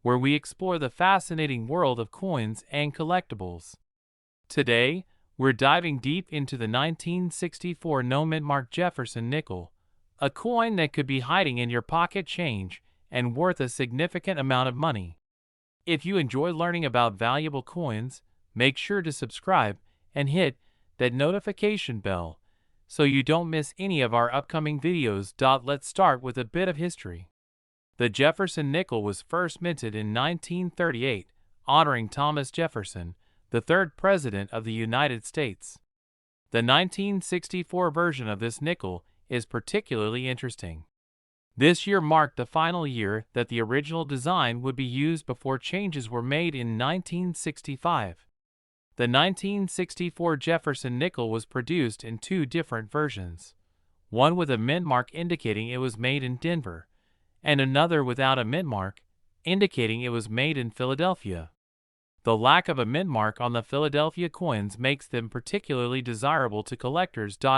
where we explore the fascinating world of coins and collectibles. Today, we're diving deep into the 1964 no-mint mark Jefferson nickel, a coin that could be hiding in your pocket change and worth a significant amount of money. If you enjoy learning about valuable coins, make sure to subscribe and hit that notification bell so you don't miss any of our upcoming videos. Let's start with a bit of history. The Jefferson nickel was first minted in 1938, honoring Thomas Jefferson, the third President of the United States. The 1964 version of this nickel is particularly interesting. This year marked the final year that the original design would be used before changes were made in 1965. The 1964 Jefferson nickel was produced in two different versions, one with a mint mark indicating it was made in Denver, and another without a mint mark, indicating it was made in Philadelphia. The lack of a mint mark on the Philadelphia coins makes them particularly desirable to collectors. In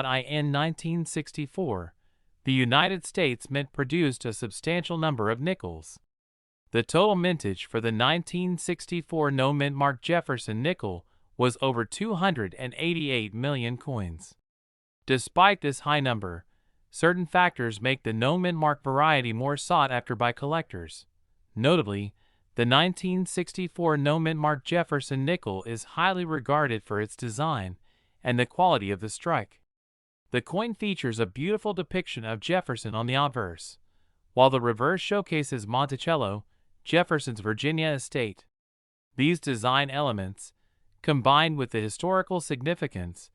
1964, the United States Mint produced a substantial number of nickels. The total mintage for the 1964 no-mint mark Jefferson nickel was over 288 million coins. Despite this high number, certain factors make the no-mint mark variety more sought after by collectors. Notably, the 1964 no-mint mark Jefferson nickel is highly regarded for its design and the quality of the strike. The coin features a beautiful depiction of Jefferson on the obverse, while the reverse showcases Monticello Jefferson's Virginia estate. These design elements, combined with the historical significance,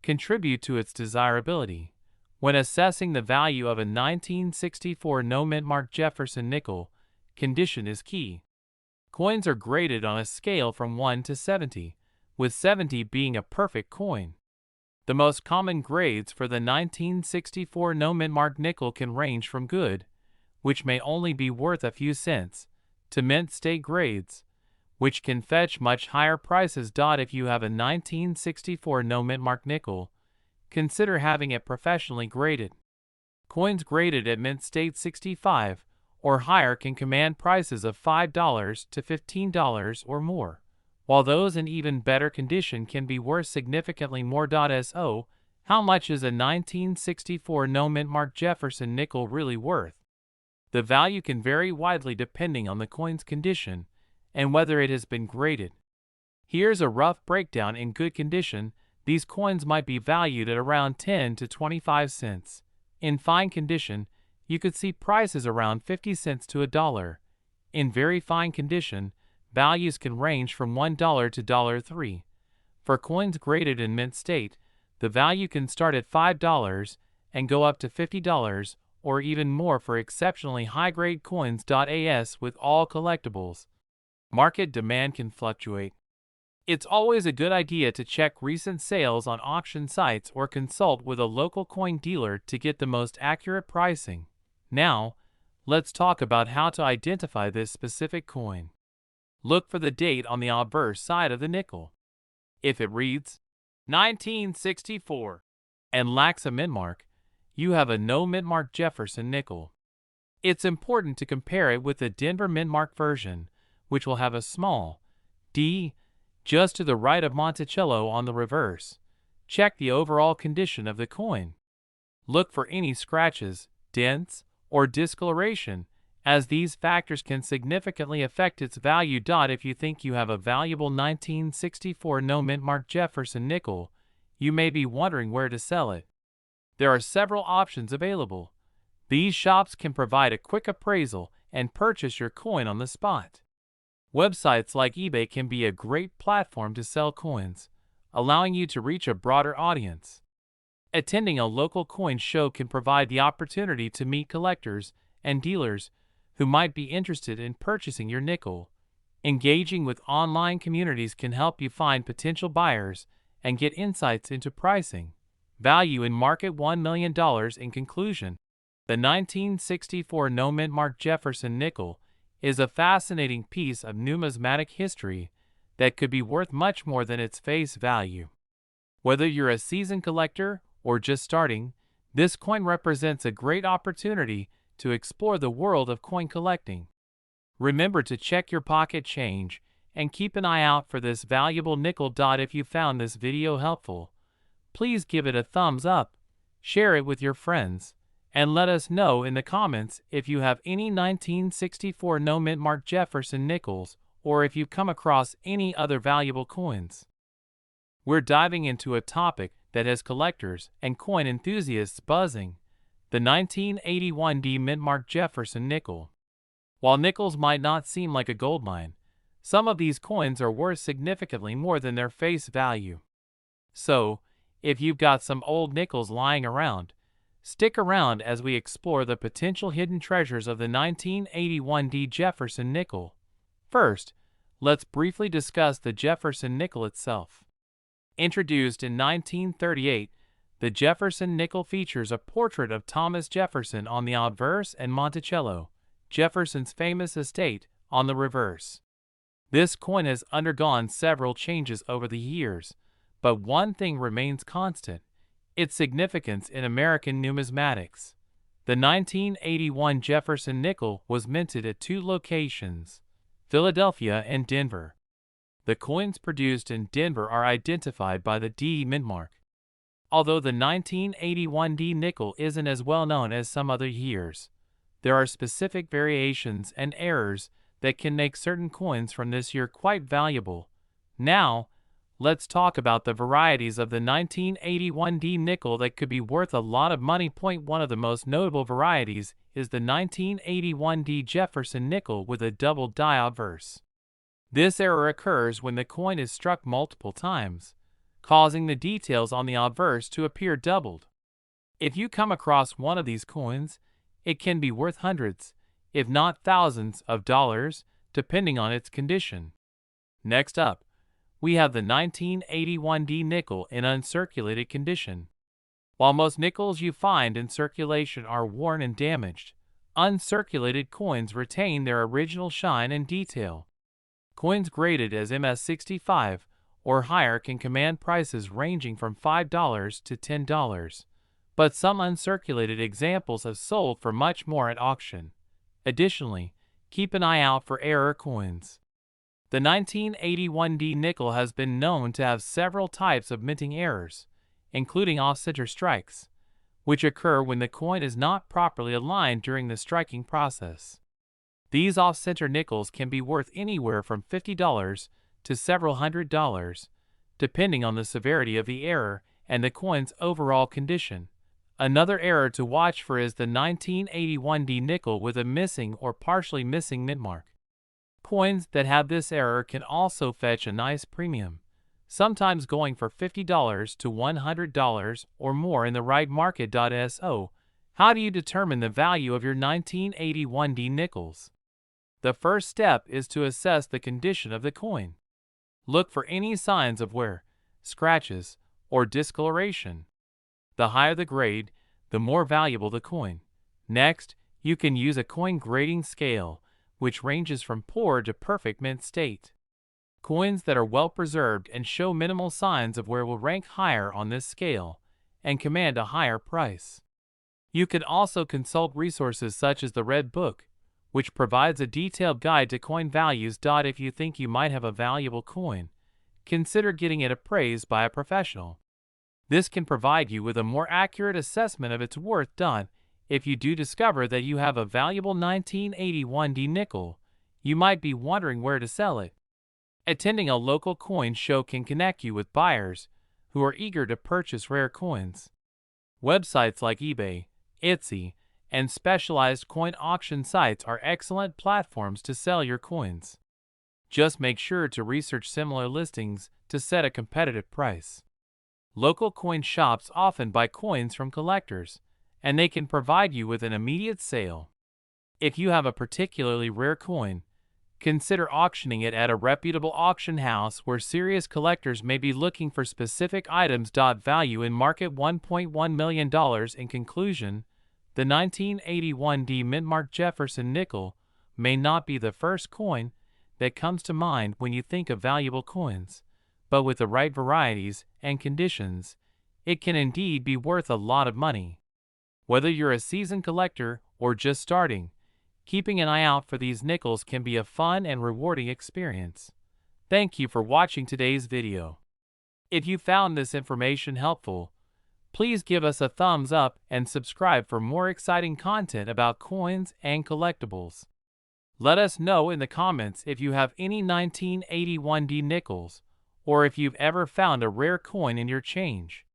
contribute to its desirability. When assessing the value of a 1964 no-mint mark Jefferson nickel, condition is key. Coins are graded on a scale from 1 to 70, with 70 being a perfect coin. The most common grades for the 1964 no-mint mark nickel can range from good, which may only be worth a few cents, to mint state grades, which can fetch much higher prices. If you have a 1964 no-mint mark nickel, consider having it professionally graded. Coins graded at mint state 65 or higher can command prices of $5 to $15 or more, while those in even better condition can be worth significantly more. So, how much is a 1964 no-mint mark Jefferson nickel really worth? The value can vary widely depending on the coin's condition and whether it has been graded. Here's a rough breakdown. In good condition, these coins might be valued at around 10 to 25 cents. In fine condition, you could see prices around 50 cents to $1. In very fine condition, values can range from $1 to $3. For coins graded in mint state, the value can start at $5 and go up to $50 or even more for exceptionally high-grade coins. As with all collectibles, market demand can fluctuate. It's always a good idea to check recent sales on auction sites or consult with a local coin dealer to get the most accurate pricing. Now, let's talk about how to identify this specific coin. Look for the date on the obverse side of the nickel. If it reads 1964 and lacks a mint mark, you have a no mint mark Jefferson nickel. It's important to compare it with the Denver mint mark version, which will have a small D just to the right of Monticello on the reverse. Check the overall condition of the coin. Look for any scratches, dents, or discoloration, as these factors can significantly affect its value. If you think you have a valuable 1964 no-mint mark Jefferson nickel, you may be wondering where to sell it. There are several options available. These shops can provide a quick appraisal and purchase your coin on the spot. Websites like eBay can be a great platform to sell coins, allowing you to reach a broader audience. Attending a local coin show can provide the opportunity to meet collectors and dealers who might be interested in purchasing your nickel. Engaging with online communities can help you find potential buyers and get insights into pricing, value, and market. $1 million. In conclusion, the 1964 no-mint mark Jefferson nickel is a fascinating piece of numismatic history that could be worth much more than its face value. Whether you're a seasoned collector or just starting, this coin represents a great opportunity to explore the world of coin collecting. Remember to check your pocket change and keep an eye out for this valuable nickel. If you found this video helpful, please give it a thumbs up, share it with your friends, and let us know in the comments if you have any 1964 no mint mark Jefferson nickels or if you come across any other valuable coins. We're diving into a topic that has collectors and coin enthusiasts buzzing: the 1981 D mint mark Jefferson nickel. While nickels might not seem like a goldmine, some of these coins are worth significantly more than their face value. So, if you've got some old nickels lying around, stick around as we explore the potential hidden treasures of the 1981 D Jefferson nickel. First, let's briefly discuss the Jefferson nickel itself. Introduced in 1938, the Jefferson nickel features a portrait of Thomas Jefferson on the obverse and Monticello, Jefferson's famous estate, on the reverse. This coin has undergone several changes over the years, but one thing remains constant: its significance in American numismatics. The 1981 Jefferson nickel was minted at two locations, Philadelphia and Denver. The coins produced in Denver are identified by the D mint mark. Although the 1981 D nickel isn't as well known as some other years, there are specific variations and errors that can make certain coins from this year quite valuable. Now, let's talk about the varieties of the 1981 D nickel that could be worth a lot of money. One of the most notable varieties is the 1981 D Jefferson nickel with a double die obverse. This error occurs when the coin is struck multiple times, causing the details on the obverse to appear doubled. If you come across one of these coins, it can be worth hundreds, if not thousands of dollars, depending on its condition. Next up, we have the 1981 D nickel in uncirculated condition. While most nickels you find in circulation are worn and damaged, uncirculated coins retain their original shine and detail. Coins graded as MS65 or higher can command prices ranging from $5 to $10, but some uncirculated examples have sold for much more at auction. Additionally, keep an eye out for error coins. The 1981 D nickel has been known to have several types of minting errors, including off-center strikes, which occur when the coin is not properly aligned during the striking process. These off-center nickels can be worth anywhere from $50 to several $100s, depending on the severity of the error and the coin's overall condition. Another error to watch for is the 1981 D nickel with a missing or partially missing mint mark. Coins that have this error can also fetch a nice premium, sometimes going for $50 to $100 or more in the right market. So, how do you determine the value of your 1981 D nickels? The first step is to assess the condition of the coin. Look for any signs of wear, scratches, or discoloration. The higher the grade, the more valuable the coin. Next, you can use a coin grading scale, which ranges from poor to perfect mint state. Coins that are well preserved and show minimal signs of wear will rank higher on this scale and command a higher price. You can also consult resources such as the Red Book, which provides a detailed guide to coin values. If you think you might have a valuable coin, consider getting it appraised by a professional. This can provide you with a more accurate assessment of its worth. If you do discover that you have a valuable 1981 D nickel, you might be wondering where to sell it. Attending a local coin show can connect you with buyers who are eager to purchase rare coins. Websites like eBay, Etsy, and specialized coin auction sites are excellent platforms to sell your coins. Just make sure to research similar listings to set a competitive price. Local coin shops often buy coins from collectors, and they can provide you with an immediate sale. If you have a particularly rare coin, consider auctioning it at a reputable auction house where serious collectors may be looking for specific items. Value in market $1.1 million. In conclusion, the 1981 D mint mark Jefferson nickel may not be the first coin that comes to mind when you think of valuable coins, but with the right varieties and conditions, it can indeed be worth a lot of money. Whether you're a seasoned collector or just starting, Keeping an eye out for these nickels can be a fun and rewarding experience. Thank you for watching today's video. If you found this information helpful, please give us a thumbs up and subscribe for more exciting content about coins and collectibles. Let us know in the comments if you have any 1981 D nickels, or if you've ever found a rare coin in your change.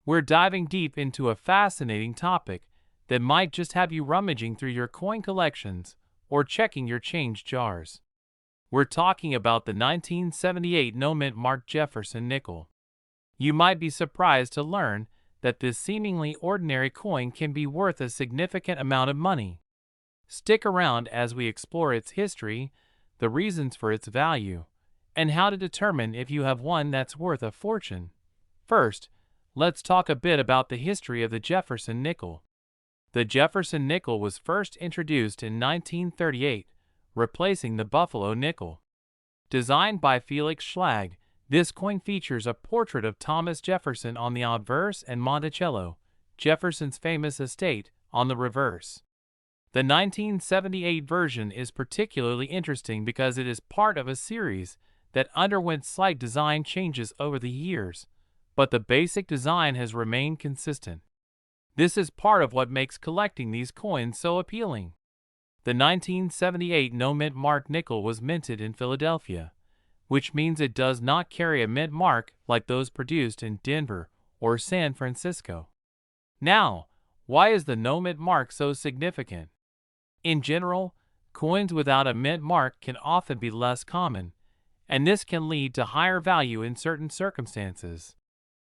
We're diving deep into a fascinating topic that might just have you rummaging through your coin collections or checking your change jars. We're talking about the 1978 no-mint marked Jefferson nickel. You might be surprised to learn that this seemingly ordinary coin can be worth a significant amount of money. Stick around as we explore its history, the reasons for its value, and how to determine if you have one that's worth a fortune. First, let's talk a bit about the history of the Jefferson nickel. The Jefferson nickel was first introduced in 1938, replacing the Buffalo nickel. Designed by Felix Schlag, this coin features a portrait of Thomas Jefferson on the obverse and Monticello, Jefferson's famous estate, on the reverse. The 1978 version is particularly interesting because it is part of a series that underwent slight design changes over the years, but the basic design has remained consistent. This is part of what makes collecting these coins so appealing. The 1978 no-mint mark nickel was minted in Philadelphia, which means it does not carry a mint mark like those produced in Denver or San Francisco. Now, why is the no-mint mark so significant? In general, coins without a mint mark can often be less common, and this can lead to higher value in certain circumstances.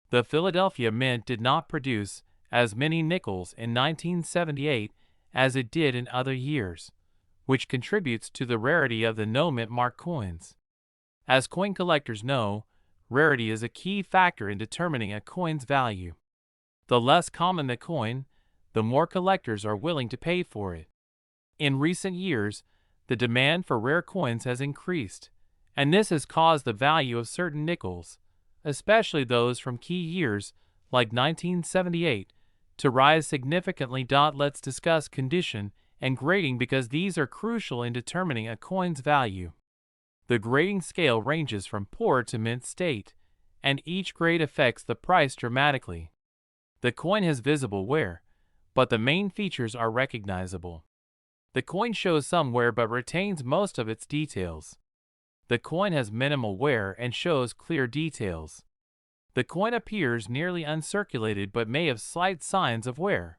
The Philadelphia Mint did not produce as many nickels in 1978 as it did in other years, which contributes to the rarity of the no-mint mark coins. As coin collectors know, rarity is a key factor in determining a coin's value. The less common the coin, the more collectors are willing to pay for it. In recent years, the demand for rare coins has increased, and this has caused the value of certain nickels, especially those from key years like 1978, to rise significantly. Let's discuss condition and grading because these are crucial in determining a coin's value. The grading scale ranges from poor to mint state, and each grade affects the price dramatically. The coin has visible wear, but the main features are recognizable. The coin shows some wear but retains most of its details. The coin has minimal wear and shows clear details. The coin appears nearly uncirculated but may have slight signs of wear.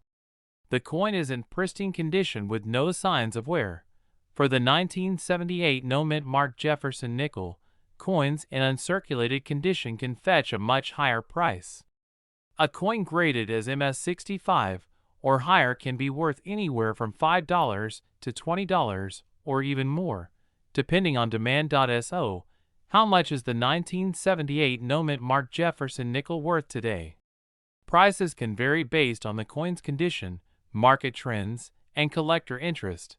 The coin is in pristine condition with no signs of wear. For the 1978 no-mint marked Jefferson nickel, coins in uncirculated condition can fetch a much higher price. A coin graded as MS65 or higher can be worth anywhere from $5 to $20 or even more, depending on demand. So, how much is the 1978 no-mint marked Jefferson nickel worth today? Prices can vary based on the coin's condition, market trends, and collector interest.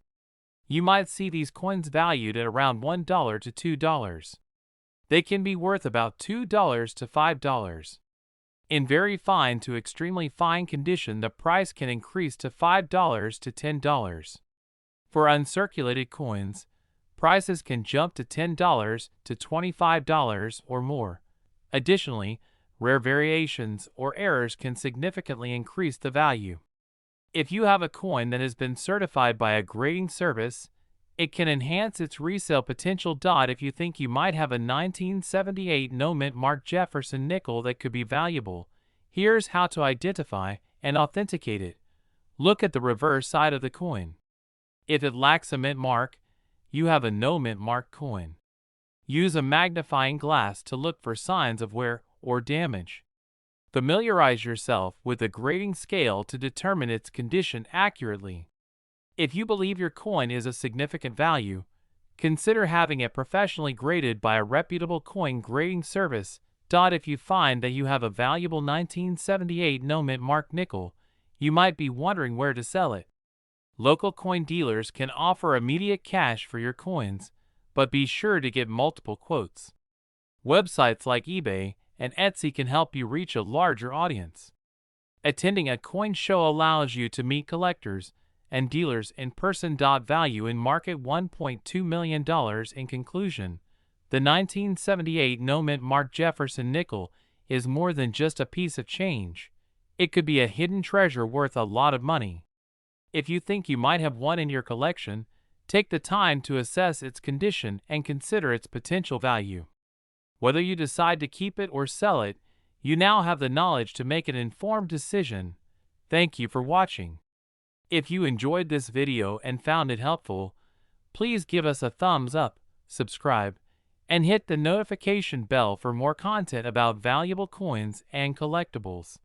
You might see these coins valued at around $1 to $2. They can be worth about $2 to $5. In very fine to extremely fine condition, the price can increase to $5 to $10. For uncirculated coins, prices can jump to $10 to $25 or more. Additionally, rare variations or errors can significantly increase the value. If you have a coin that has been certified by a grading service, it can enhance its resale potential. If you think you might have a 1978 no-mint marked Jefferson nickel that could be valuable, here's how to identify and authenticate it. Look at the reverse side of the coin. If it lacks a mint mark, you have a no-mint mark coin. Use a magnifying glass to look for signs of wear or damage. Familiarize yourself with the grading scale to determine its condition accurately. If you believe your coin is of significant value, consider having it professionally graded by a reputable coin grading service. If you find that you have a valuable 1978 no-mint mark nickel, you might be wondering where to sell it. Local coin dealers can offer immediate cash for your coins, but be sure to get multiple quotes. Websites like eBay and Etsy can help you reach a larger audience. Attending a coin show allows you to meet collectors and dealers in person. Value in market $1.2 million. In conclusion, the 1978 no-mint marked Jefferson nickel is more than just a piece of change. It could be a hidden treasure worth a lot of money. If you think you might have one in your collection, take the time to assess its condition and consider its potential value. Whether you decide to keep it or sell it, you now have the knowledge to make an informed decision. Thank you for watching. If you enjoyed this video and found it helpful, please give us a thumbs up, subscribe, and hit the notification bell for more content about valuable coins and collectibles.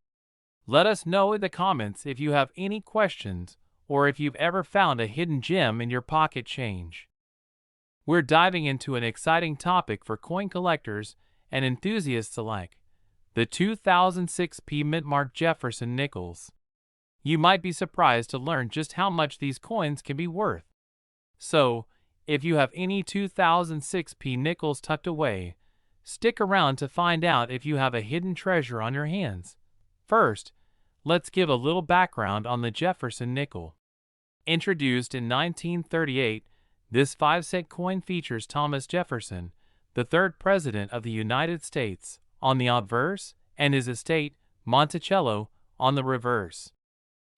Let us know in the comments if you have any questions or if you've ever found a hidden gem in your pocket change. We're diving into an exciting topic for coin collectors and enthusiasts alike: the 2006 P mint-marked Jefferson nickels. You might be surprised to learn just how much these coins can be worth. So, if you have any 2006 P nickels tucked away, stick around to find out if you have a hidden treasure on your hands. First, let's give a little background on the Jefferson nickel. Introduced in 1938, this 5-cent coin features Thomas Jefferson, the third president of the United States, on the obverse, and his estate, Monticello, on the reverse.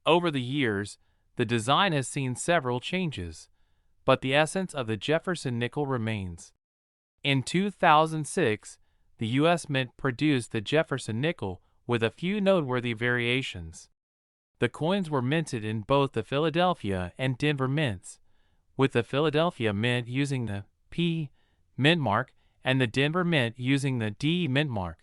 Over the years, the design has seen several changes, but the essence of the Jefferson nickel remains. In 2006, the U.S. Mint produced the Jefferson nickel with a few noteworthy variations. The coins were minted in both the Philadelphia and Denver mints, with the Philadelphia mint using the P mint mark and the Denver mint using the D mint mark.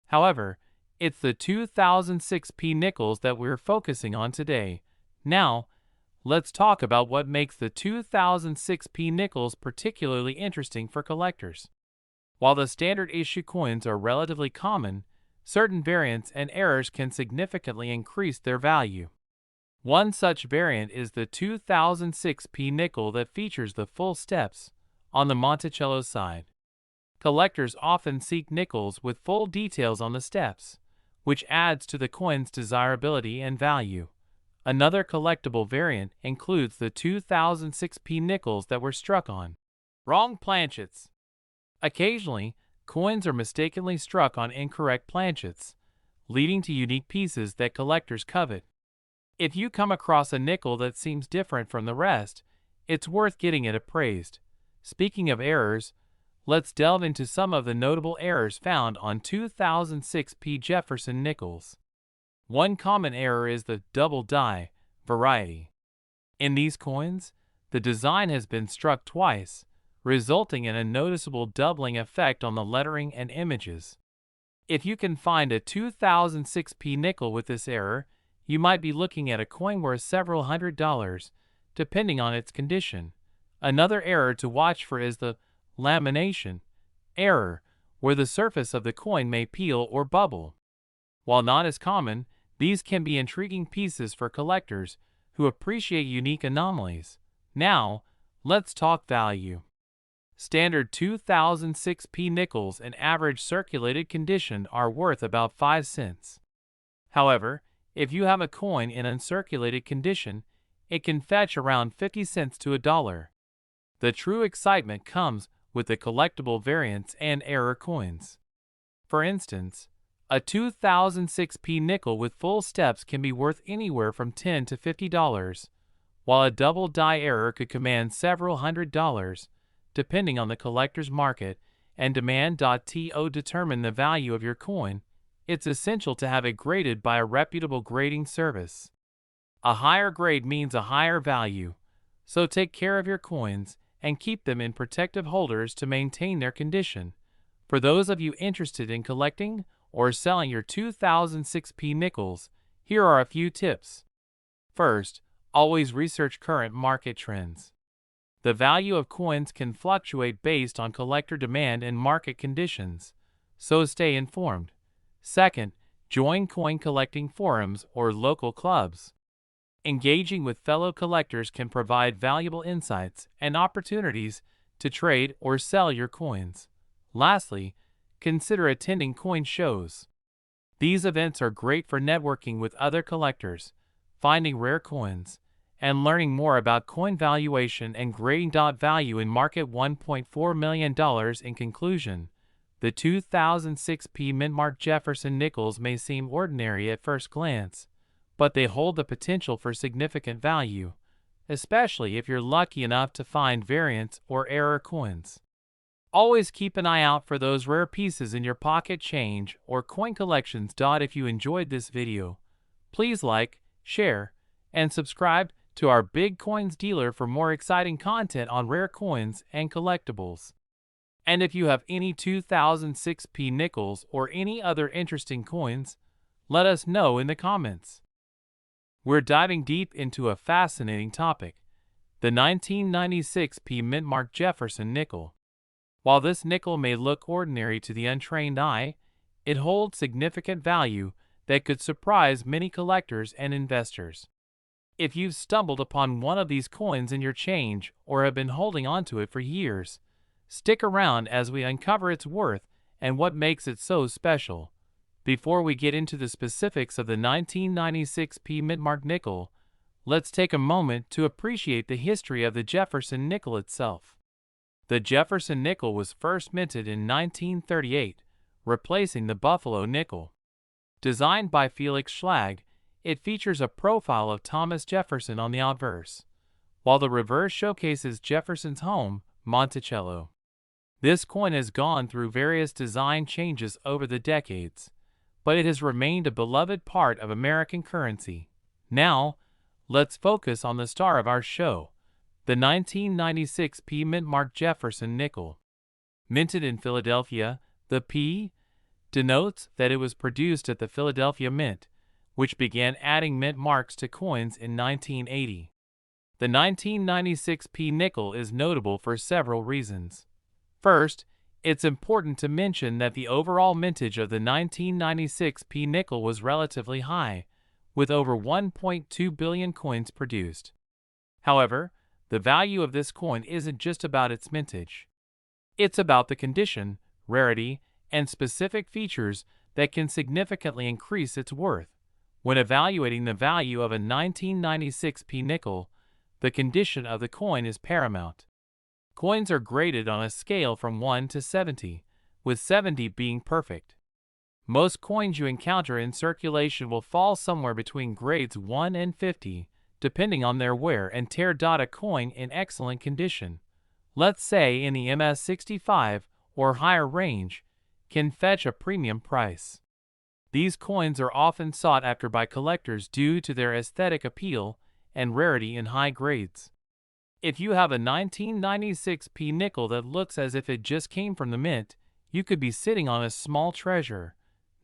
However, it's the 2006 P nickels that we're focusing on today. Now, let's talk about what makes the 2006 P nickels particularly interesting for collectors. While the standard issue coins are relatively common, certain variants and errors can significantly increase their value. One such variant is the 2006 P nickel that features the full steps on the Monticello side. Collectors often seek nickels with full details on the steps, which adds to the coin's desirability and value. Another collectible variant includes the 2006 P nickels that were struck on wrong planchets. Occasionally, coins are mistakenly struck on incorrect planchets, leading to unique pieces that collectors covet. If you come across a nickel that seems different from the rest, it's worth getting it appraised. Speaking of errors, let's delve into some of the notable errors found on 2006 P Jefferson nickels. One common error is the double die variety. In these coins, the design has been struck twice, resulting in a noticeable doubling effect on the lettering and images. If you can find a 2006 P nickel with this error, you might be looking at a coin worth several $100s, depending on its condition. Another error to watch for is the lamination error, where the surface of the coin may peel or bubble. While not as common, these can be intriguing pieces for collectors who appreciate unique anomalies. Now, let's talk value. Standard 2006 P nickels in average circulated condition are worth about 5 cents. However, if you have a coin in uncirculated condition, it can fetch around 50 cents to $1. The true excitement comes with the collectible variants and error coins. For instance, a 2006 P nickel with full steps can be worth anywhere from $10 to $50, while a double die error could command several $100s, depending on the collector's market and demand. To determine the value of your coin, it's essential to have it graded by a reputable grading service. A higher grade means a higher value, so take care of your coins and keep them in protective holders to maintain their condition. For those of you interested in collecting or selling your 2006 P nickels, here are a few tips. First, always research current market trends. The value of coins can fluctuate based on collector demand and market conditions, so stay informed. Second, join coin collecting forums or local clubs. Engaging with fellow collectors can provide valuable insights and opportunities to trade or sell your coins. Lastly, consider attending coin shows. These events are great for networking with other collectors, finding rare coins, and learning more about coin valuation and grading. Value in market $1.4 million. In conclusion, the 2006 P Mint Jefferson nickels may seem ordinary at first glance, but they hold the potential for significant value, especially if you're lucky enough to find variants or error coins. Always keep an eye out for those rare pieces in your pocket change or coin collections. If you enjoyed this video, please like, share, and subscribe to our Big Coins dealer for more exciting content on rare coins and collectibles. And if you have any 2006 P nickels or any other interesting coins, let us know in the comments. We're diving deep into a fascinating topic, the 1996 P Mint Jefferson nickel. While this nickel may look ordinary to the untrained eye, it holds significant value that could surprise many collectors and investors. If you've stumbled upon one of these coins in your change or have been holding onto it for years, stick around as we uncover its worth and what makes it so special. Before we get into the specifics of the 1996 P Mint nickel, let's take a moment to appreciate the history of the Jefferson nickel itself. The Jefferson nickel was first minted in 1938, replacing the Buffalo nickel. Designed by Felix Schlag, it features a profile of Thomas Jefferson on the obverse, while the reverse showcases Jefferson's home, Monticello. This coin has gone through various design changes over the decades, but it has remained a beloved part of American currency. Now, let's focus on the star of our show, the 1996 P Mint Jefferson nickel. Minted in Philadelphia, the P denotes that it was produced at the Philadelphia Mint, which began adding mint marks to coins in 1980. The 1996 P nickel is notable for several reasons. First, it's important to mention that the overall mintage of the 1996 P nickel was relatively high, with over 1.2 billion coins produced. However, the value of this coin isn't just about its mintage. It's about the condition, rarity, and specific features that can significantly increase its worth. When evaluating the value of a 1996 P nickel, the condition of the coin is paramount. Coins are graded on a scale from 1 to 70, with 70 being perfect. Most coins you encounter in circulation will fall somewhere between grades 1 and 50, depending on their wear and tear. A coin in excellent condition, let's say in the MS65 or higher range, can fetch a premium price. These coins are often sought after by collectors due to their aesthetic appeal and rarity in high grades. If you have a 1996 P nickel that looks as if it just came from the mint, you could be sitting on a small treasure.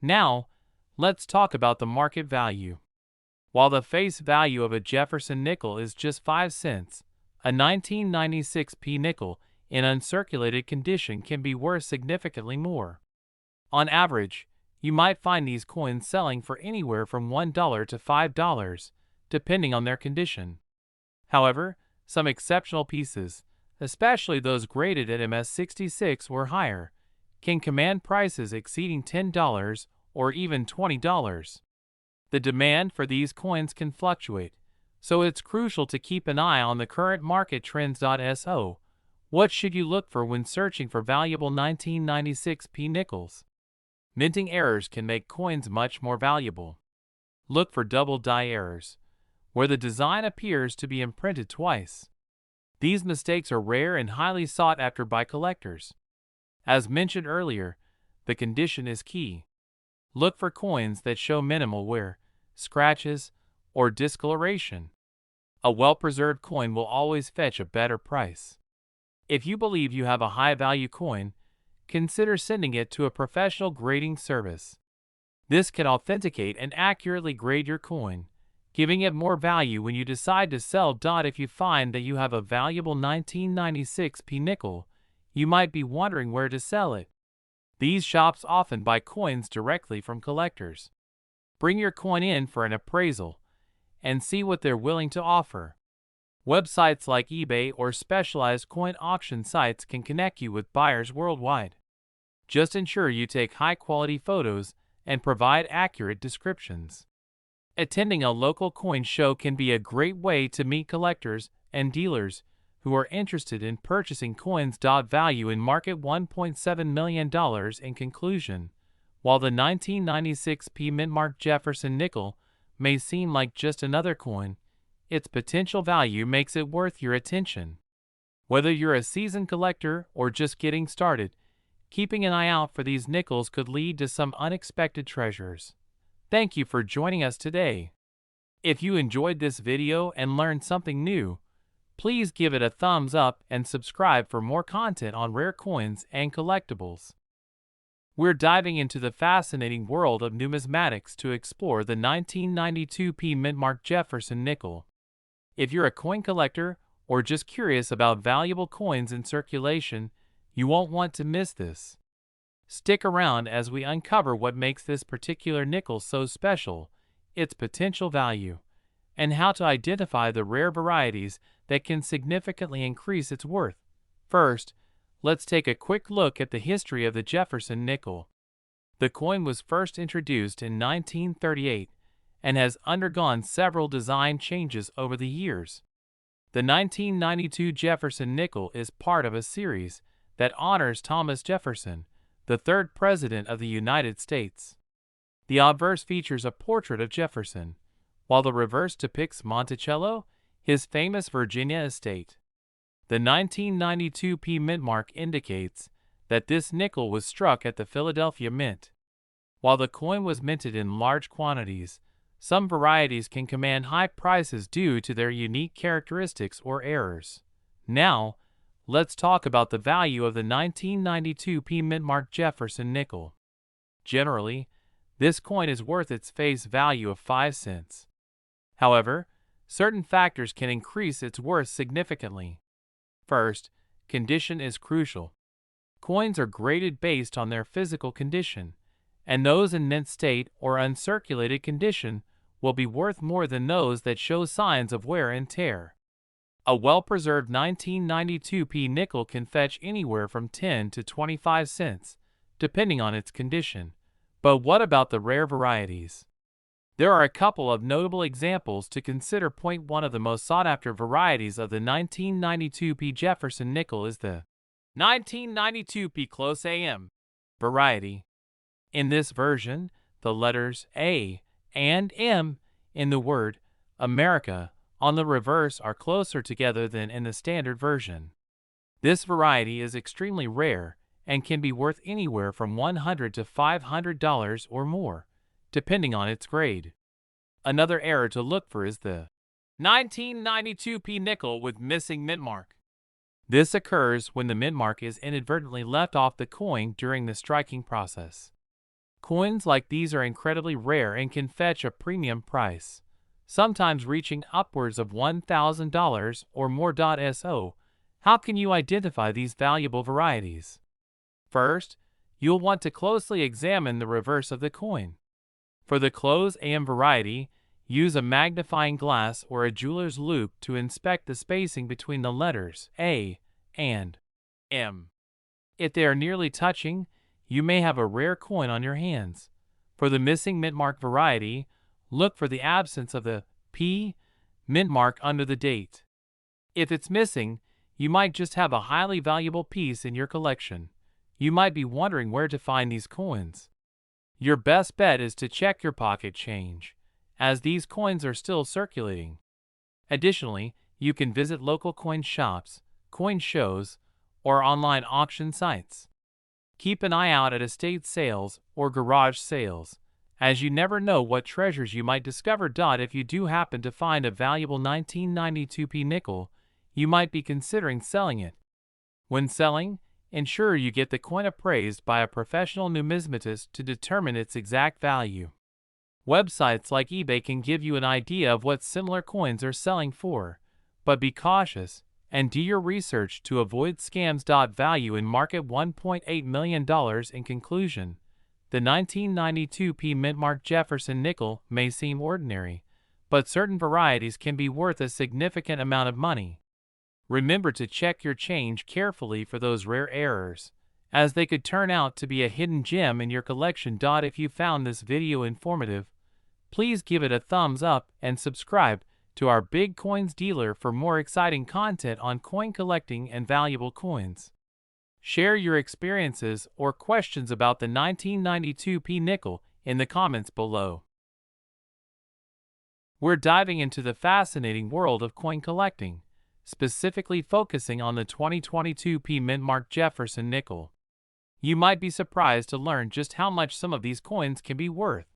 Now, let's talk about the market value. While the face value of a Jefferson nickel is just 5 cents, a 1996 P nickel in uncirculated condition can be worth significantly more. On average, you might find these coins selling for anywhere from $1 to $5, depending on their condition. However, some exceptional pieces, especially those graded at MS66 or higher, can command prices exceeding $10 or even $20. The demand for these coins can fluctuate, so it's crucial to keep an eye on the current market trends. So, what should you look for when searching for valuable 1996 P nickels? Minting errors can make coins much more valuable. Look for double die errors, where the design appears to be imprinted twice. These mistakes are rare and highly sought after by collectors. As mentioned earlier, the condition is key. Look for coins that show minimal wear, scratches, or discoloration. A well-preserved coin will always fetch a better price. If you believe you have a high-value coin, consider sending it to a professional grading service. This can authenticate and accurately grade your coin, giving it more value when you decide to sell. If you find that you have a valuable 1996 P nickel, you might be wondering where to sell it. These shops often buy coins directly from collectors. Bring your coin in for an appraisal and see what they're willing to offer. Websites like eBay or specialized coin auction sites can connect you with buyers worldwide. Just ensure you take high-quality photos and provide accurate descriptions. Attending a local coin show can be a great way to meet collectors and dealers who are interested in purchasing coins. Value in market $1.7 million. In conclusion, while the 1996 P Mint Jefferson nickel may seem like just another coin, its potential value makes it worth your attention. Whether you're a seasoned collector or just getting started, keeping an eye out for these nickels could lead to some unexpected treasures. Thank you for joining us today. If you enjoyed this video and learned something new, please give it a thumbs up and subscribe for more content on rare coins and collectibles. We're diving into the fascinating world of numismatics to explore the 1992 P Mint Jefferson nickel. If you're a coin collector or just curious about valuable coins in circulation, you won't want to miss this. Stick around as we uncover what makes this particular nickel so special, its potential value, and how to identify the rare varieties that can significantly increase its worth. First, let's take a quick look at the history of the Jefferson nickel. The coin was first introduced in 1938 and has undergone several design changes over the years. The 1992 Jefferson nickel is part of a series that honors Thomas Jefferson, the third President of the United States. The obverse features a portrait of Jefferson, while the reverse depicts Monticello, his famous Virginia estate. The 1992 P Mint mark indicates that this nickel was struck at the Philadelphia Mint. While the coin was minted in large quantities, some varieties can command high prices due to their unique characteristics or errors. Now, let's talk about the value of the 1992 P Mint Jefferson nickel. Generally, this coin is worth its face value of 5 cents. However, certain factors can increase its worth significantly. First, condition is crucial. Coins are graded based on their physical condition, and those in mint state or uncirculated condition will be worth more than those that show signs of wear and tear. A well-preserved 1992 P nickel can fetch anywhere from 10 to 25 cents, depending on its condition. But what about the rare varieties? There are a couple of notable examples to consider. Point 1 of the most sought-after varieties of the 1992 P Jefferson nickel is the 1992 P Close AM variety. In this version, the letters A and M in the word America on the reverse are closer together than in the standard version. This variety is extremely rare and can be worth anywhere from $100 to $500 or more, depending on its grade. Another error to look for is the 1992 P nickel with missing mint mark. This occurs when the mint mark is inadvertently left off the coin during the striking process. Coins like these are incredibly rare and can fetch a premium price, sometimes reaching upwards of $1,000 or more. So, how can you identify these valuable varieties? First, you'll want to closely examine the reverse of the coin. For the close AM variety, use a magnifying glass or a jeweler's loupe to inspect the spacing between the letters A and M. If they are nearly touching, you may have a rare coin on your hands. For the missing mint mark variety, look for the absence of the P mint mark under the date. If it's missing, you might just have a highly valuable piece in your collection. You might be wondering where to find these coins. Your best bet is to check your pocket change, as these coins are still circulating. Additionally, you can visit local coin shops, coin shows, or online auction sites. Keep an eye out at estate sales or garage sales, as you never know what treasures you might discover. If you do happen to find a valuable 1992 P nickel, you might be considering selling it. When selling, ensure you get the coin appraised by a professional numismatist to determine its exact value. Websites like eBay can give you an idea of what similar coins are selling for, but be cautious and do your research to avoid scams. Value in market $1.8 million. In conclusion, the 1992 P Mint Jefferson nickel may seem ordinary, but certain varieties can be worth a significant amount of money. Remember to check your change carefully for those rare errors, as they could turn out to be a hidden gem in your collection. If you found this video informative, please give it a thumbs up and subscribe to our Big Coins dealer for more exciting content on coin collecting and valuable coins. Share your experiences or questions about the 1992 P nickel in the comments below. We're diving into the fascinating world of coin collecting, specifically focusing on the 2022 P mint-marked Jefferson nickel. You might be surprised to learn just how much some of these coins can be worth.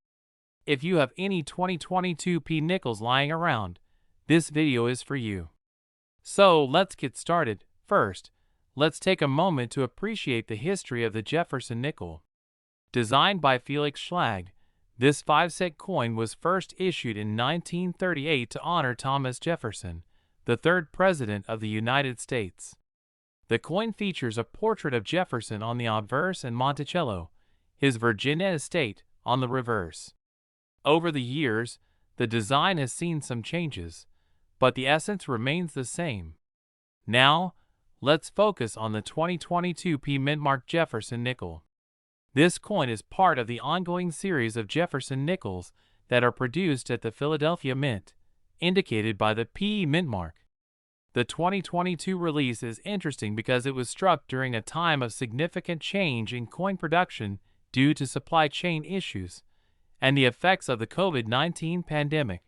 If you have any 2022 P nickels lying around, this video is for you. So let's get started. First, let's take a moment to appreciate the history of the Jefferson nickel. Designed by Felix Schlag, this 5-cent coin was first issued in 1938 to honor Thomas Jefferson, the third President of the United States. The coin features a portrait of Jefferson on the obverse and Monticello, his Virginia estate, on the reverse. Over the years, the design has seen some changes, but the essence remains the same. Now, let's focus on the 2022 P mint-marked Jefferson nickel. This coin is part of the ongoing series of Jefferson nickels that are produced at the Philadelphia Mint, indicated by the P mint mark. The 2022 release is interesting because it was struck during a time of significant change in coin production due to supply chain issues and the effects of the COVID-19 pandemic.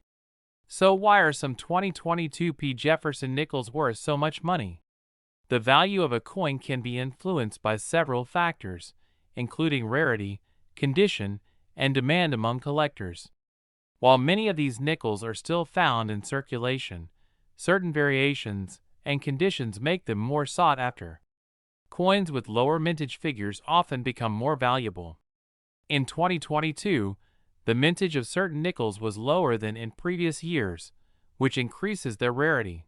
So why are some 2022 P Jefferson nickels worth so much money? The value of a coin can be influenced by several factors, including rarity, condition, and demand among collectors. While many of these nickels are still found in circulation, certain variations and conditions make them more sought after. Coins with lower mintage figures often become more valuable. In 2022, the mintage of certain nickels was lower than in previous years, which increases their rarity.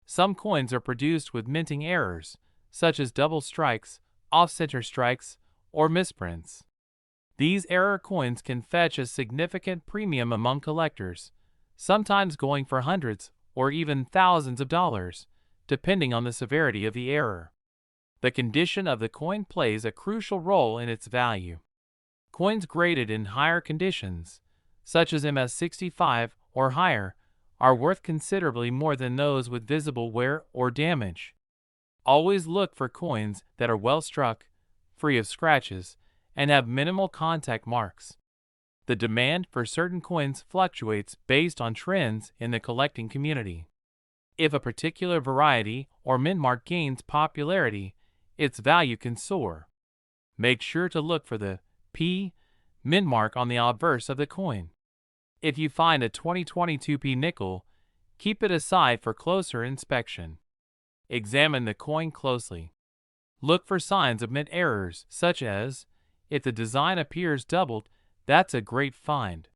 Some coins are produced with minting errors, such as double strikes, off-center strikes, or misprints. These error coins can fetch a significant premium among collectors, sometimes going for hundreds or even thousands of dollars, depending on the severity of the error. The condition of the coin plays a crucial role in its value. Coins graded in higher conditions, such as MS65 or higher, are worth considerably more than those with visible wear or damage. Always look for coins that are well struck, free of scratches, and have minimal contact marks. The demand for certain coins fluctuates based on trends in the collecting community. If a particular variety or mint mark gains popularity, its value can soar. Make sure to look for the P mint mark on the obverse of the coin. If you find a 2022 P nickel, keep it aside for closer inspection. Examine the coin closely. Look for signs of mint errors, such as, if the design appears doubled, that's a great find.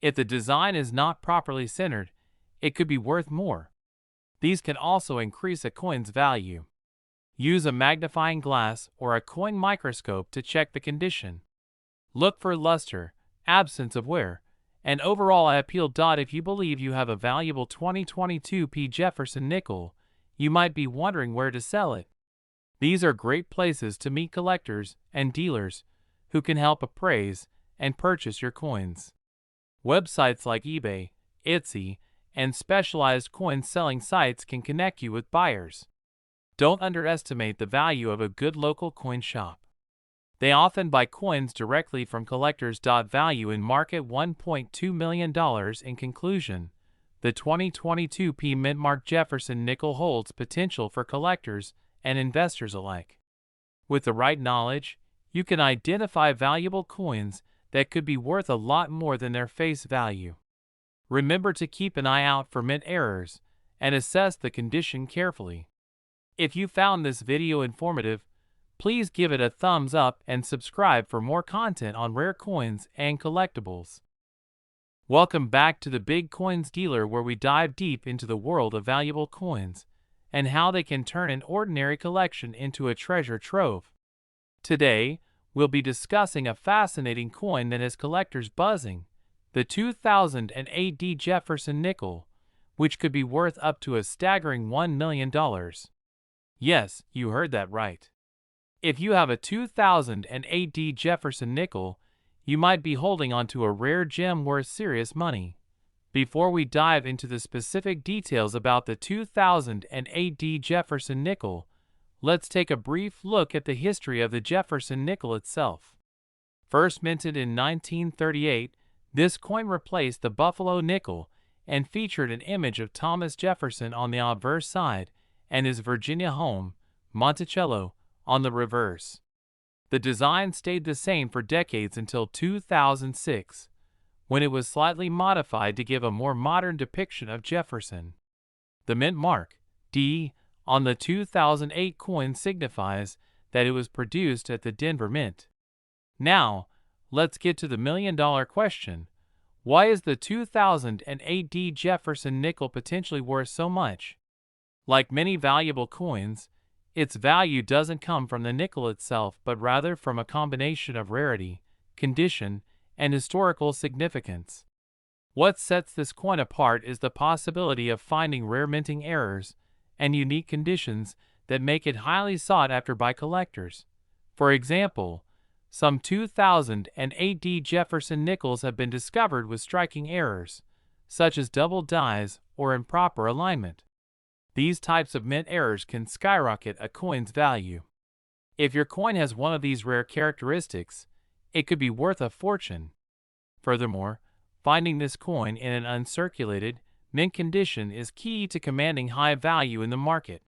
If the design is not properly centered, it could be worth more. These can also increase a coin's value. Use a magnifying glass or a coin microscope to check the condition. Look for luster, absence of wear, and overall appeal. If you believe you have a valuable 2022 P Jefferson nickel, you might be wondering where to sell it. These are great places to meet collectors and dealers who can help appraise and purchase your coins. Websites like eBay, Etsy, and specialized coin selling sites can connect you with buyers. Don't underestimate the value of a good local coin shop. They often buy coins directly from collectors. Value in market $1.2 million. In conclusion, the 2022 P mint-marked Jefferson nickel holds potential for collectors and investors alike. With the right knowledge, you can identify valuable coins that could be worth a lot more than their face value. Remember to keep an eye out for mint errors and assess the condition carefully. If you found this video informative, please give it a thumbs up and subscribe for more content on rare coins and collectibles. Welcome back to the Big Coins dealer, where we dive deep into the world of valuable coins and how they can turn an ordinary collection into a treasure trove. Today, we'll be discussing a fascinating coin that has collectors buzzing, the 2008 D Jefferson nickel, which could be worth up to a staggering $1 million. Yes, you heard that right. If you have a 2008 D Jefferson nickel, you might be holding onto a rare gem worth serious money. Before we dive into the specific details about the 2008 D Jefferson nickel, let's take a brief look at the history of the Jefferson nickel itself. First minted in 1938, this coin replaced the Buffalo nickel and featured an image of Thomas Jefferson on the obverse side and his Virginia home, Monticello, on the reverse. The design stayed the same for decades until 2006, when it was slightly modified to give a more modern depiction of Jefferson. The mint mark, D, on the 2008 coin signifies that it was produced at the Denver Mint. Now, let's get to the million-dollar question. Why is the 2008 D Jefferson nickel potentially worth so much? Like many valuable coins, its value doesn't come from the nickel itself but rather from a combination of rarity, condition, and historical significance. What sets this coin apart is the possibility of finding rare minting errors and unique conditions that make it highly sought after by collectors. For example, some 2008 D Jefferson nickels have been discovered with striking errors, such as double dies or improper alignment. These types of mint errors can skyrocket a coin's value. If your coin has one of these rare characteristics, it could be worth a fortune. Furthermore, finding this coin in an uncirculated, mint condition is key to commanding high value in the market.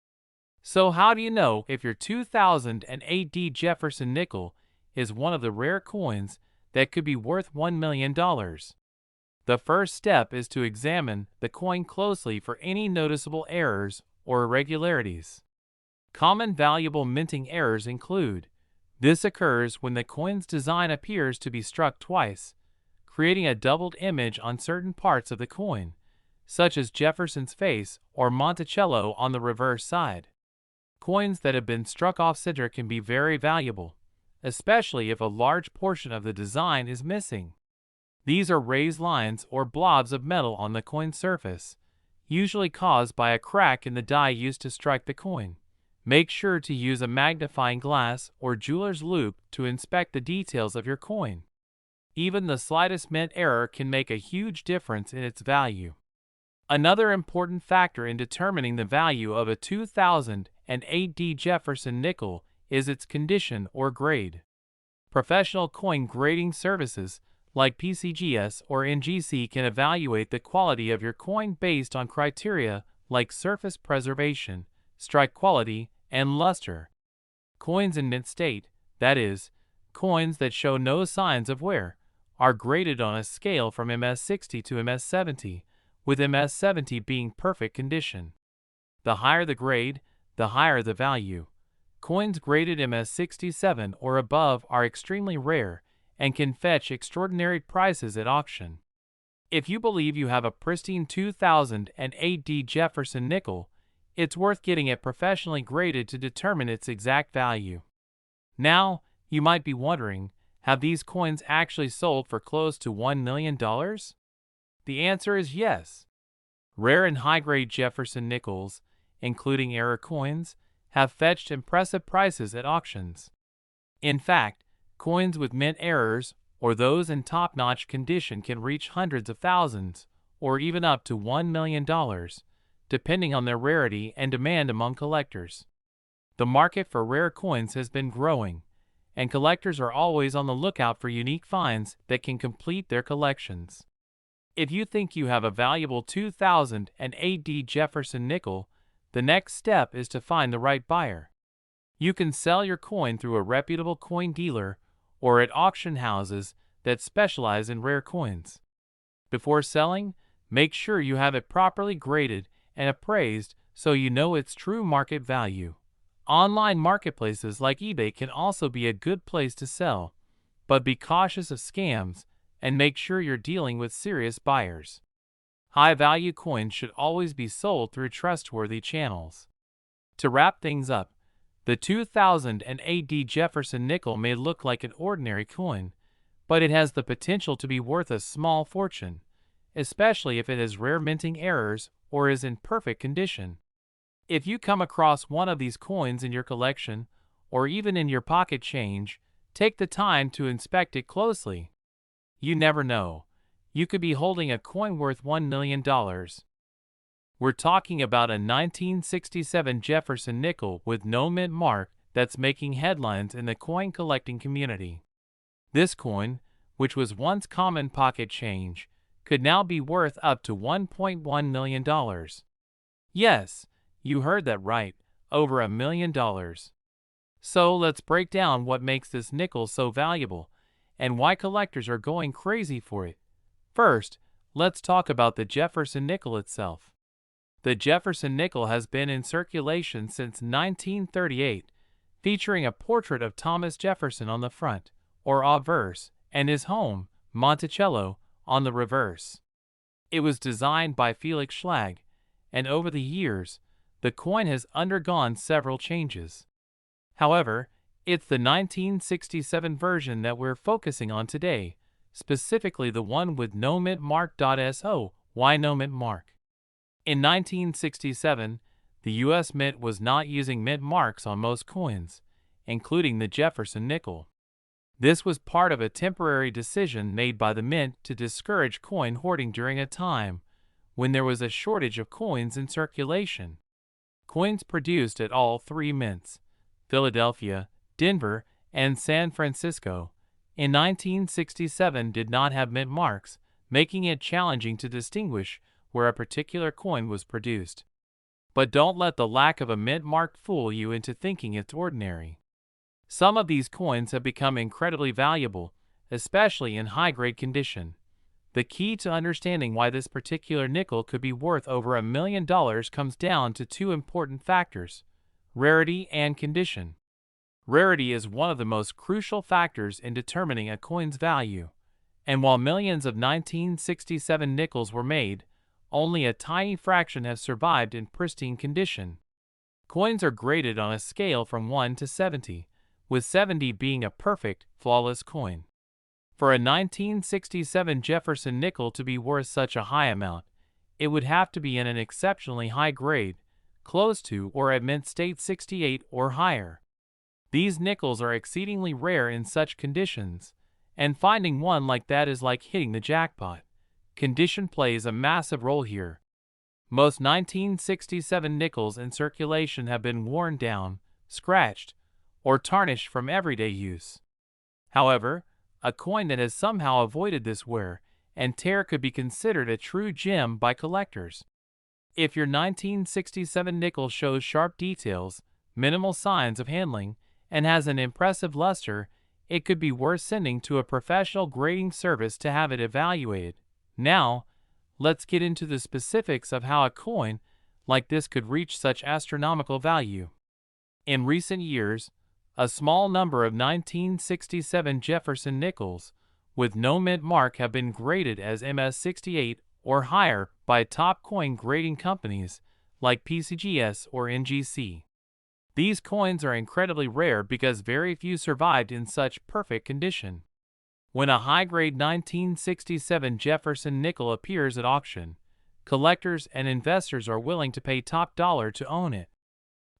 So how do you know if your 2008 D Jefferson nickel is one of the rare coins that could be worth $1 million? The first step is to examine the coin closely for any noticeable errors or irregularities. Common valuable minting errors include: this occurs when the coin's design appears to be struck twice, creating a doubled image on certain parts of the coin, such as Jefferson's face or Monticello on the reverse side. Coins that have been struck off-center can be very valuable, especially if a large portion of the design is missing. These are raised lines or blobs of metal on the coin surface, usually caused by a crack in the die used to strike the coin. Make sure to use a magnifying glass or jeweler's loupe to inspect the details of your coin. Even the slightest mint error can make a huge difference in its value. Another important factor in determining the value of a 2008 D Jefferson nickel is its condition or grade. Professional coin grading services like PCGS or NGC can evaluate the quality of your coin based on criteria like surface preservation, strike quality, and luster. Coins in mint state, that is, coins that show no signs of wear, are graded on a scale from MS60 to MS70, with MS70 being perfect condition. The higher the grade, the higher the value. Coins graded MS67 or above are extremely rare and can fetch extraordinary prices at auction. If you believe you have a pristine 2008 D Jefferson nickel, it's worth getting it professionally graded to determine its exact value. Now, you might be wondering, have these coins actually sold for close to $1 million? The answer is yes. Rare and high-grade Jefferson nickels, including error coins, have fetched impressive prices at auctions. In fact, coins with mint errors or those in top-notch condition can reach hundreds of thousands or even up to $1 million, depending on their rarity and demand among collectors. The market for rare coins has been growing, and collectors are always on the lookout for unique finds that can complete their collections. If you think you have a valuable 2008 D Jefferson nickel, the next step is to find the right buyer. You can sell your coin through a reputable coin dealer or at auction houses that specialize in rare coins. Before selling, make sure you have it properly graded and appraised so you know its true market value. Online marketplaces like eBay can also be a good place to sell, but be cautious of scams and make sure you're dealing with serious buyers. High-value coins should always be sold through trustworthy channels. To wrap things up, the 2008 D Jefferson nickel may look like an ordinary coin, but it has the potential to be worth a small fortune, especially if it has rare minting errors or is in perfect condition. If you come across one of these coins in your collection, or even in your pocket change, take the time to inspect it closely. You never know. You could be holding a coin worth $1 million. We're talking about a 1967 Jefferson nickel with no mint mark that's making headlines in the coin collecting community. This coin, which was once common pocket change, could now be worth up to $1.1 million. Yes, you heard that right, over $1 million. So let's break down what makes this nickel so valuable and why collectors are going crazy for it. First, let's talk about the Jefferson nickel itself. The Jefferson nickel has been in circulation since 1938, featuring a portrait of Thomas Jefferson on the front, or obverse, and his home, Monticello, on the reverse. It was designed by Felix Schlag, and over the years, the coin has undergone several changes. However, it's the 1967 version that we're focusing on today, specifically the one with no mint mark. So, why no mint mark? In 1967, the U.S. Mint was not using mint marks on most coins, including the Jefferson nickel. This was part of a temporary decision made by the Mint to discourage coin hoarding during a time when there was a shortage of coins in circulation. Coins produced at all three mints, Philadelphia, Denver, and San Francisco, in 1967 did not have mint marks, making it challenging to distinguish where a particular coin was produced. But don't let the lack of a mint mark fool you into thinking it's ordinary. Some of these coins have become incredibly valuable, especially in high-grade condition. The key to understanding why this particular nickel could be worth over $1 million comes down to two important factors: rarity and condition. Rarity is one of the most crucial factors in determining a coin's value, and while millions of 1967 nickels were made, only a tiny fraction have survived in pristine condition. Coins are graded on a scale from 1 to 70, with 70 being a perfect, flawless coin. For a 1967 Jefferson nickel to be worth such a high amount, it would have to be in an exceptionally high grade, close to or at mint state 68 or higher. These nickels are exceedingly rare in such conditions, and finding one like that is like hitting the jackpot. Condition plays a massive role here. Most 1967 nickels in circulation have been worn down, scratched, or tarnished from everyday use. However, a coin that has somehow avoided this wear and tear could be considered a true gem by collectors. If your 1967 nickel shows sharp details, minimal signs of handling, and has an impressive luster, it could be worth sending to a professional grading service to have it evaluated. Now, let's get into the specifics of how a coin like this could reach such astronomical value. In recent years, a small number of 1967 Jefferson nickels with no mint mark have been graded as MS68 or higher by top coin grading companies like PCGS or NGC. These coins are incredibly rare because very few survived in such perfect condition. When a high-grade 1967 Jefferson nickel appears at auction, collectors and investors are willing to pay top dollar to own it.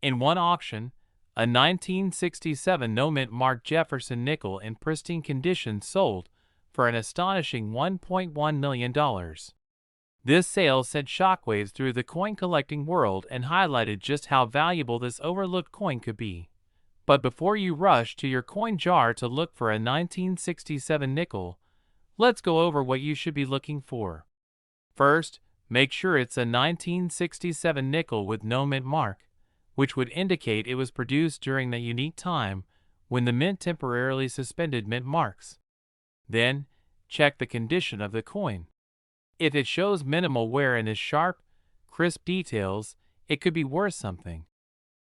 In one auction, a 1967 no-mint marked Jefferson nickel in pristine condition sold for an astonishing $1.1 million. This sale sent shockwaves through the coin-collecting world and highlighted just how valuable this overlooked coin could be. But before you rush to your coin jar to look for a 1967 nickel, let's go over what you should be looking for. First, make sure it's a 1967 nickel with no mint mark, which would indicate it was produced during that unique time when the mint temporarily suspended mint marks. Then, check the condition of the coin. If it shows minimal wear and is sharp, crisp details, it could be worth something.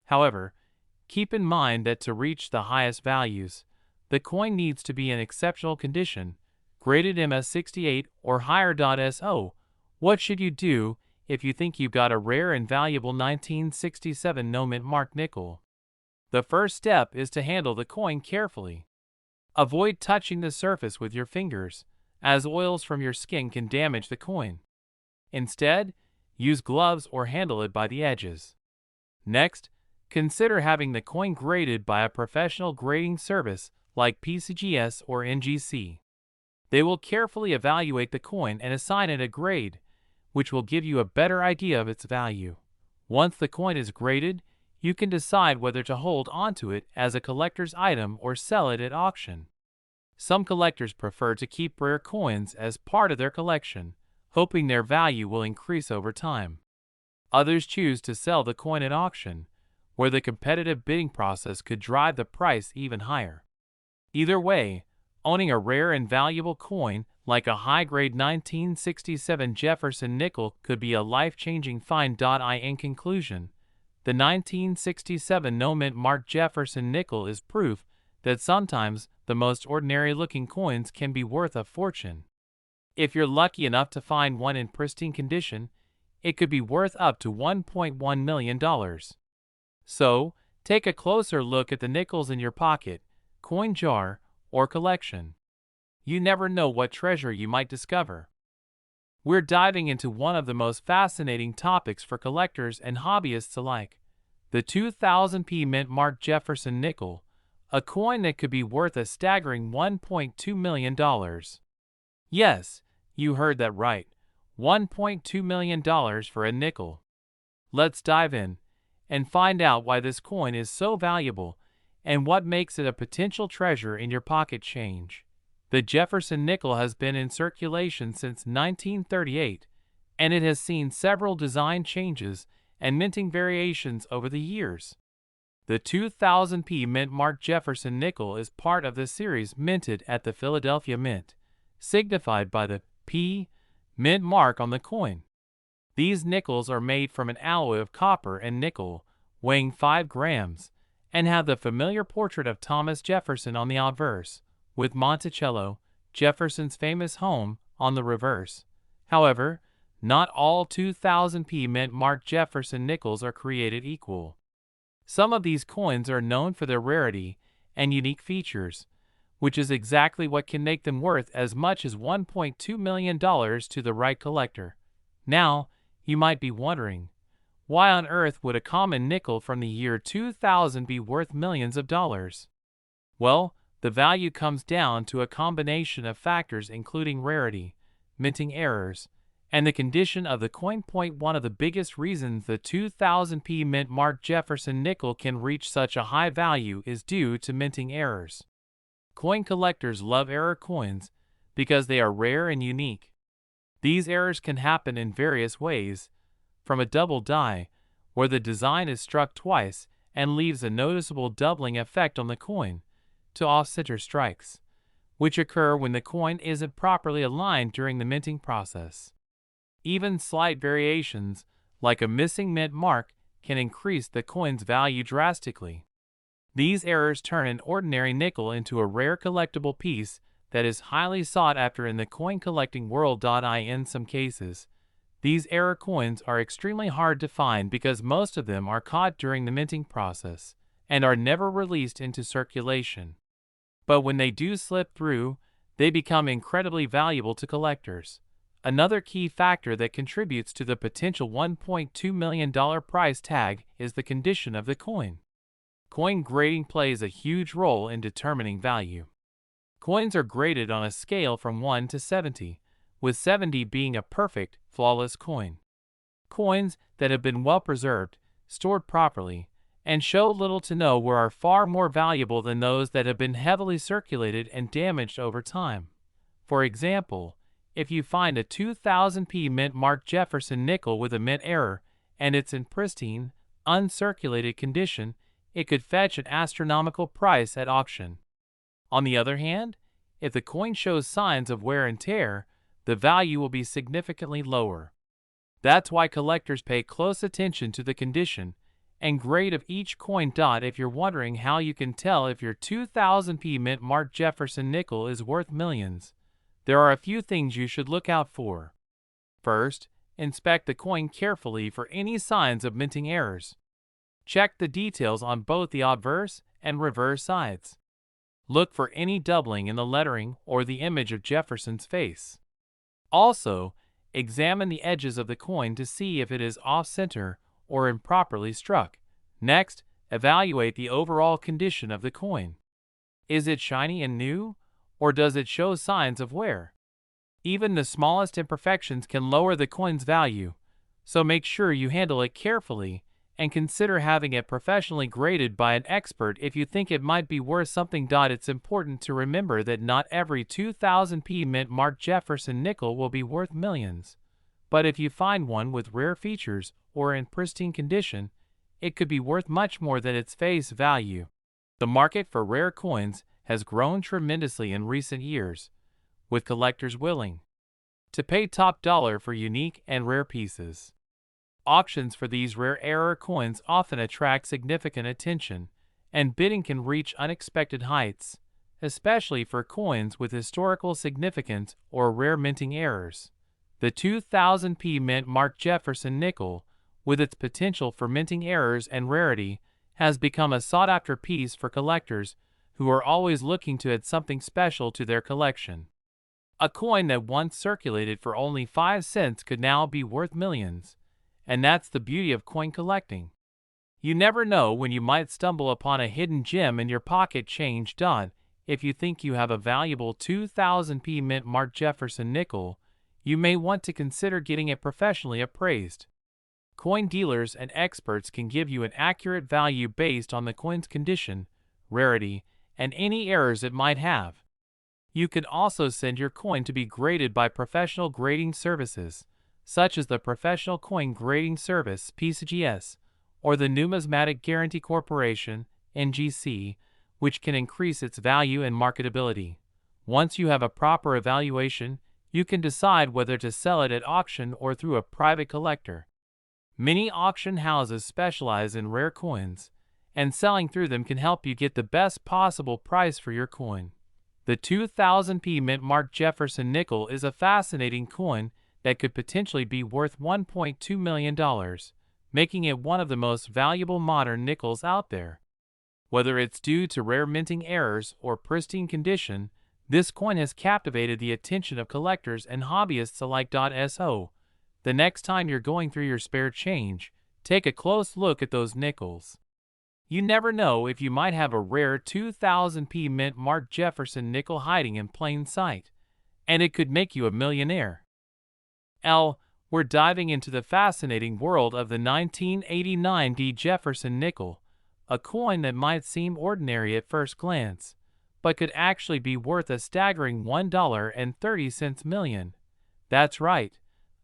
However, keep in mind that to reach the highest values, the coin needs to be in exceptional condition, graded MS68 or higher. So, what should you do if you think you've got a rare and valuable 1967 no-mint mark nickel? The first step is to handle the coin carefully. Avoid touching the surface with your fingers, as oils from your skin can damage the coin. Instead, use gloves or handle it by the edges. Next, consider having the coin graded by a professional grading service like PCGS or NGC. They will carefully evaluate the coin and assign it a grade, which will give you a better idea of its value. Once the coin is graded, you can decide whether to hold onto it as a collector's item or sell it at auction. Some collectors prefer to keep rare coins as part of their collection, hoping their value will increase over time. Others choose to sell the coin at auction, where the competitive bidding process could drive the price even higher. Either way, owning a rare and valuable coin like a high-grade 1967 Jefferson nickel could be a life-changing find. In conclusion, the 1967 no-mint marked Jefferson nickel is proof that sometimes the most ordinary-looking coins can be worth a fortune. If you're lucky enough to find one in pristine condition, it could be worth up to $1.1 million. So, take a closer look at the nickels in your pocket, coin jar, or collection. You never know what treasure you might discover. We're diving into one of the most fascinating topics for collectors and hobbyists alike, the 2000 P mint marked Jefferson nickel, a coin that could be worth a staggering $1.2 million. Yes, you heard that right, $1.2 million for a nickel. Let's dive in and find out why this coin is so valuable and what makes it a potential treasure in your pocket change. The Jefferson nickel has been in circulation since 1938, and it has seen several design changes and minting variations over the years. The 2000 P mint marked Jefferson nickel is part of the series minted at the Philadelphia Mint, signified by the P mint mark on the coin. These nickels are made from an alloy of copper and nickel, weighing 5 grams, and have the familiar portrait of Thomas Jefferson on the obverse, with Monticello, Jefferson's famous home, on the reverse. However, not all 2000 P mint marked Jefferson nickels are created equal. Some of these coins are known for their rarity and unique features, which is exactly what can make them worth as much as $1.2 million to the right collector. Now, you might be wondering, why on earth would a common nickel from the year 2000 be worth millions of dollars? Well, the value comes down to a combination of factors including rarity, minting errors, and the condition of the coin. One of the biggest reasons the 2000 P mint marked Jefferson nickel can reach such a high value is due to minting errors. Coin collectors love error coins because they are rare and unique. These errors can happen in various ways, from a double die, where the design is struck twice and leaves a noticeable doubling effect on the coin, to off-center strikes, which occur when the coin isn't properly aligned during the minting process. Even slight variations, like a missing mint mark, can increase the coin's value drastically. These errors turn an ordinary nickel into a rare collectible piece that is highly sought after in the coin collecting world. In some cases, these error coins are extremely hard to find because most of them are caught during the minting process and are never released into circulation. But when they do slip through, they become incredibly valuable to collectors. Another key factor that contributes to the potential $1.2 million price tag is the condition of the coin. Coin grading plays a huge role in determining value. Coins are graded on a scale from 1 to 70, with 70 being a perfect, flawless coin. Coins that have been well preserved, stored properly, and show little to no wear are far more valuable than those that have been heavily circulated and damaged over time. For example, if you find a 2000 P mint marked Jefferson nickel with a mint error and it's in pristine, uncirculated condition, it could fetch an astronomical price at auction. On the other hand, if the coin shows signs of wear and tear, the value will be significantly lower. That's why collectors pay close attention to the condition and grade of each coin. If you're wondering how you can tell if your 2000 P mint marked Jefferson nickel is worth millions, there are a few things you should look out for. First, inspect the coin carefully for any signs of minting errors. Check the details on both the obverse and reverse sides. Look for any doubling in the lettering or the image of Jefferson's face. Also, examine the edges of the coin to see if it is off-center or improperly struck. Next, evaluate the overall condition of the coin. Is it shiny and new, or does it show signs of wear? Even the smallest imperfections can lower the coin's value, so make sure you handle it carefully and consider having it professionally graded by an expert if you think it might be worth something. It's important to remember that not every 2000p mint mark Jefferson nickel will be worth millions, but if you find one with rare features or in pristine condition, it could be worth much more than its face value. The market for rare coins has grown tremendously in recent years, with collectors willing to pay top dollar for unique and rare pieces. Auctions for these rare coins often attract significant attention, and bidding can reach unexpected heights, especially for coins with historical significance or rare minting errors. The 2000p mint mark Jefferson nickel, with its potential for minting errors and rarity, has become a sought-after piece for collectors who are always looking to add something special to their collection. A coin that once circulated for only 5 cents could now be worth millions, and that's the beauty of coin collecting. You never know when you might stumble upon a hidden gem in your pocket change. If you think you have a valuable 2000p mint mark Jefferson nickel, you may want to consider getting it professionally appraised. Coin dealers and experts can give you an accurate value based on the coin's condition, rarity, and any errors it might have. You can also send your coin to be graded by professional grading services, such as the Professional Coin Grading Service (PCGS) or the Numismatic Guarantee Corporation (NGC), which can increase its value and marketability. Once you have a proper evaluation, you can decide whether to sell it at auction or through a private collector. Many auction houses specialize in rare coins, and selling through them can help you get the best possible price for your coin. The 2000p mint mark Jefferson nickel is a fascinating coin that could potentially be worth $1.2 million, making it one of the most valuable modern nickels out there. Whether it's due to rare minting errors or pristine condition, this coin has captivated the attention of collectors and hobbyists alike. The next time you're going through your spare change, take a close look at those nickels. You never know if you might have a rare 2000p mint mark Jefferson nickel hiding in plain sight, and it could make you a millionaire. We're diving into the fascinating world of the 1989 D Jefferson nickel, a coin that might seem ordinary at first glance, but could actually be worth a staggering $1.30 million. That's right,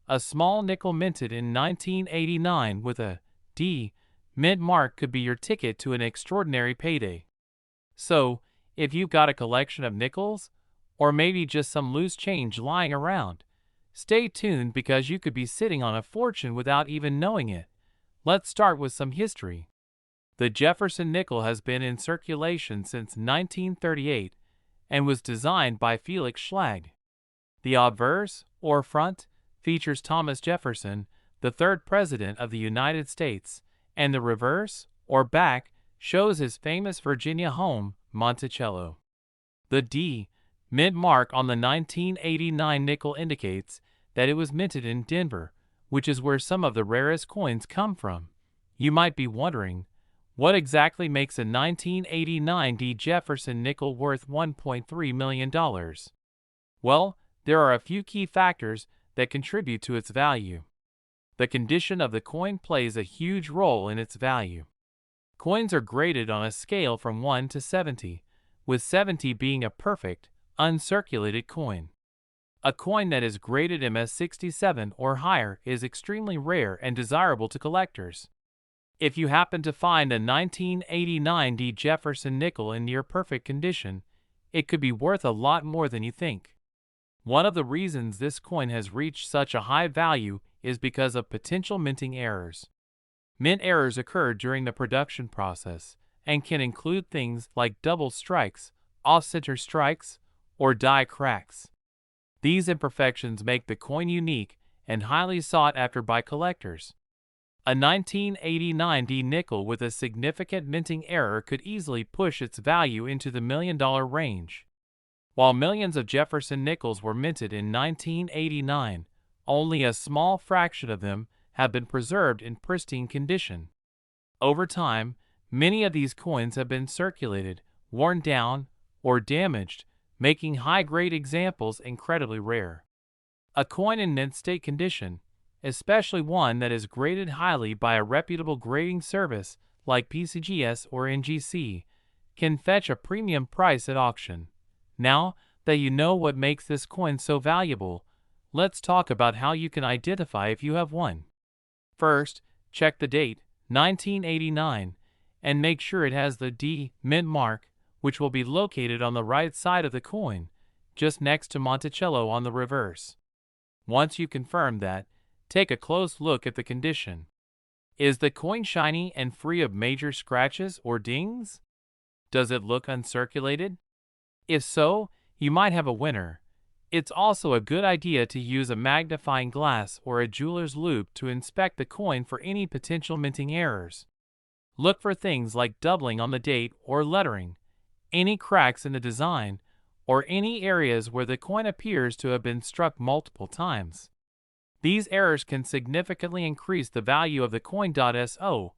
a small nickel minted in 1989 with a D mint mark could be your ticket to an extraordinary payday. So, if you've got a collection of nickels, or maybe just some loose change lying around, stay tuned because you could be sitting on a fortune without even knowing it. Let's start with some history. The Jefferson nickel has been in circulation since 1938 and was designed by Felix Schlag. The obverse, or front, features Thomas Jefferson, the third president of the United States, and the reverse, or back, shows his famous Virginia home, Monticello. The D mint mark on the 1989 nickel indicates that it was minted in Denver, which is where some of the rarest coins come from. You might be wondering, what exactly makes a 1989 D Jefferson nickel worth $1.3 million? Well, there are a few key factors that contribute to its value. The condition of the coin plays a huge role in its value. Coins are graded on a scale from 1 to 70, with 70 being a perfect, uncirculated coin. A coin that is graded MS67 or higher is extremely rare and desirable to collectors. If you happen to find a 1989 D Jefferson nickel in near perfect condition, it could be worth a lot more than you think. One of the reasons this coin has reached such a high value is because of potential minting errors. Mint errors occur during the production process and can include things like double strikes, off-center strikes, or die cracks. These imperfections make the coin unique and highly sought after by collectors. A 1989 D nickel with a significant minting error could easily push its value into the $1 million range. While millions of Jefferson nickels were minted in 1989, only a small fraction of them have been preserved in pristine condition. Over time, many of these coins have been circulated, worn down, or damaged, making high-grade examples incredibly rare. A coin in mint state condition, especially one that is graded highly by a reputable grading service like PCGS or NGC, can fetch a premium price at auction. Now that you know what makes this coin so valuable, let's talk about how you can identify if you have one. First, check the date, 1989, and make sure it has the D mint mark, which will be located on the right side of the coin, just next to Monticello on the reverse. Once you confirm that, take a close look at the condition. Is the coin shiny and free of major scratches or dings? Does it look uncirculated? If so, you might have a winner. It's also a good idea to use a magnifying glass or a jeweler's loupe to inspect the coin for any potential minting errors. Look for things like doubling on the date or lettering, any cracks in the design, or any areas where the coin appears to have been struck multiple times. These errors can significantly increase the value of the coin. So,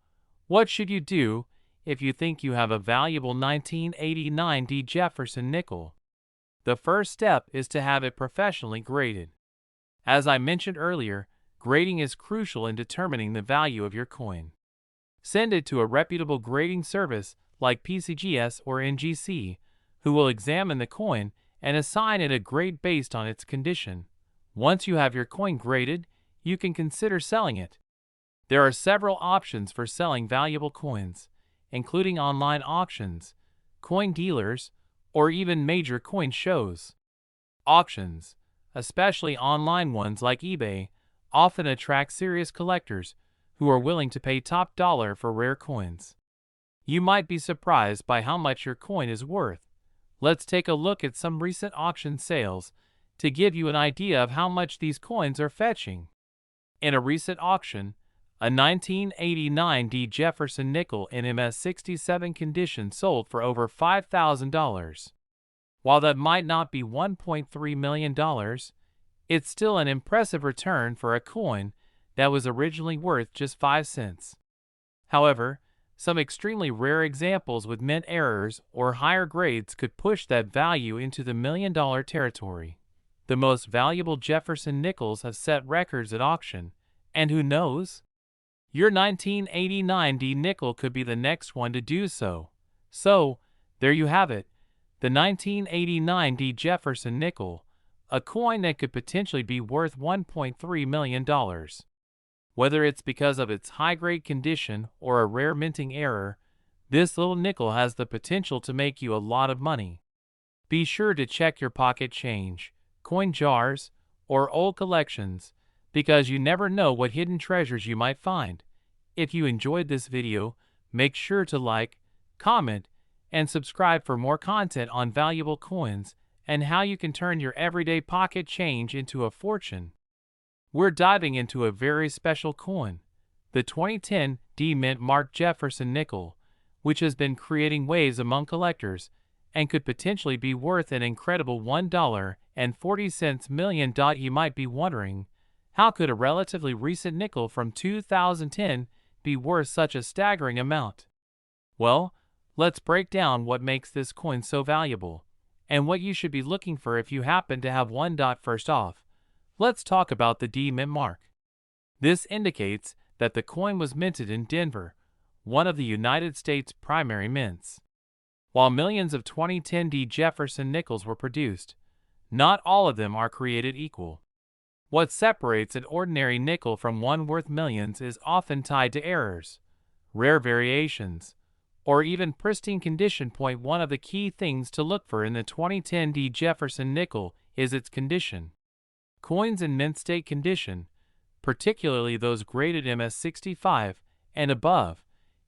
what should you do if you think you have a valuable 1989 D Jefferson nickel? The first step is to have it professionally graded. As I mentioned earlier, grading is crucial in determining the value of your coin. Send it to a reputable grading service like PCGS or NGC, who will examine the coin and assign it a grade based on its condition. Once you have your coin graded, you can consider selling it. There are several options for selling valuable coins, including online auctions, coin dealers, or even major coin shows. Auctions, especially online ones like eBay, often attract serious collectors who are willing to pay top dollar for rare coins. You might be surprised by how much your coin is worth. Let's take a look at some recent auction sales to give you an idea of how much these coins are fetching. In a recent auction, a 1989 D Jefferson nickel in MS67 condition sold for over $5,000. While that might not be $1.3 million, it's still an impressive return for a coin that was originally worth just 5 cents. However, some extremely rare examples with mint errors or higher grades could push that value into the million-dollar territory. The most valuable Jefferson nickels have set records at auction, and who knows? Your 1989 D nickel could be the next one to do so. So, there you have it, the 1989 D Jefferson nickel, a coin that could potentially be worth $1.3 million. Whether it's because of its high-grade condition or a rare minting error, this little nickel has the potential to make you a lot of money. Be sure to check your pocket change, coin jars, or old collections, because you never know what hidden treasures you might find. If you enjoyed this video, make sure to like, comment, and subscribe for more content on valuable coins and how you can turn your everyday pocket change into a fortune. We're diving into a very special coin, the 2010 D Mint Mark Jefferson nickel, which has been creating waves among collectors and could potentially be worth an incredible $1.40 million. You might be wondering, how could a relatively recent nickel from 2010 be worth such a staggering amount? Well, let's break down what makes this coin so valuable, and what you should be looking for if you happen to have one. First off, let's talk about the D Mint mark. This indicates that the coin was minted in Denver, one of the United States' primary mints. While millions of 2010 D Jefferson nickels were produced, not all of them are created equal. What separates an ordinary nickel from one worth millions is often tied to errors, rare variations, or even pristine condition. One of the key things to look for in the 2010 D Jefferson nickel is its condition. Coins in mint state condition, particularly those graded MS65 and above,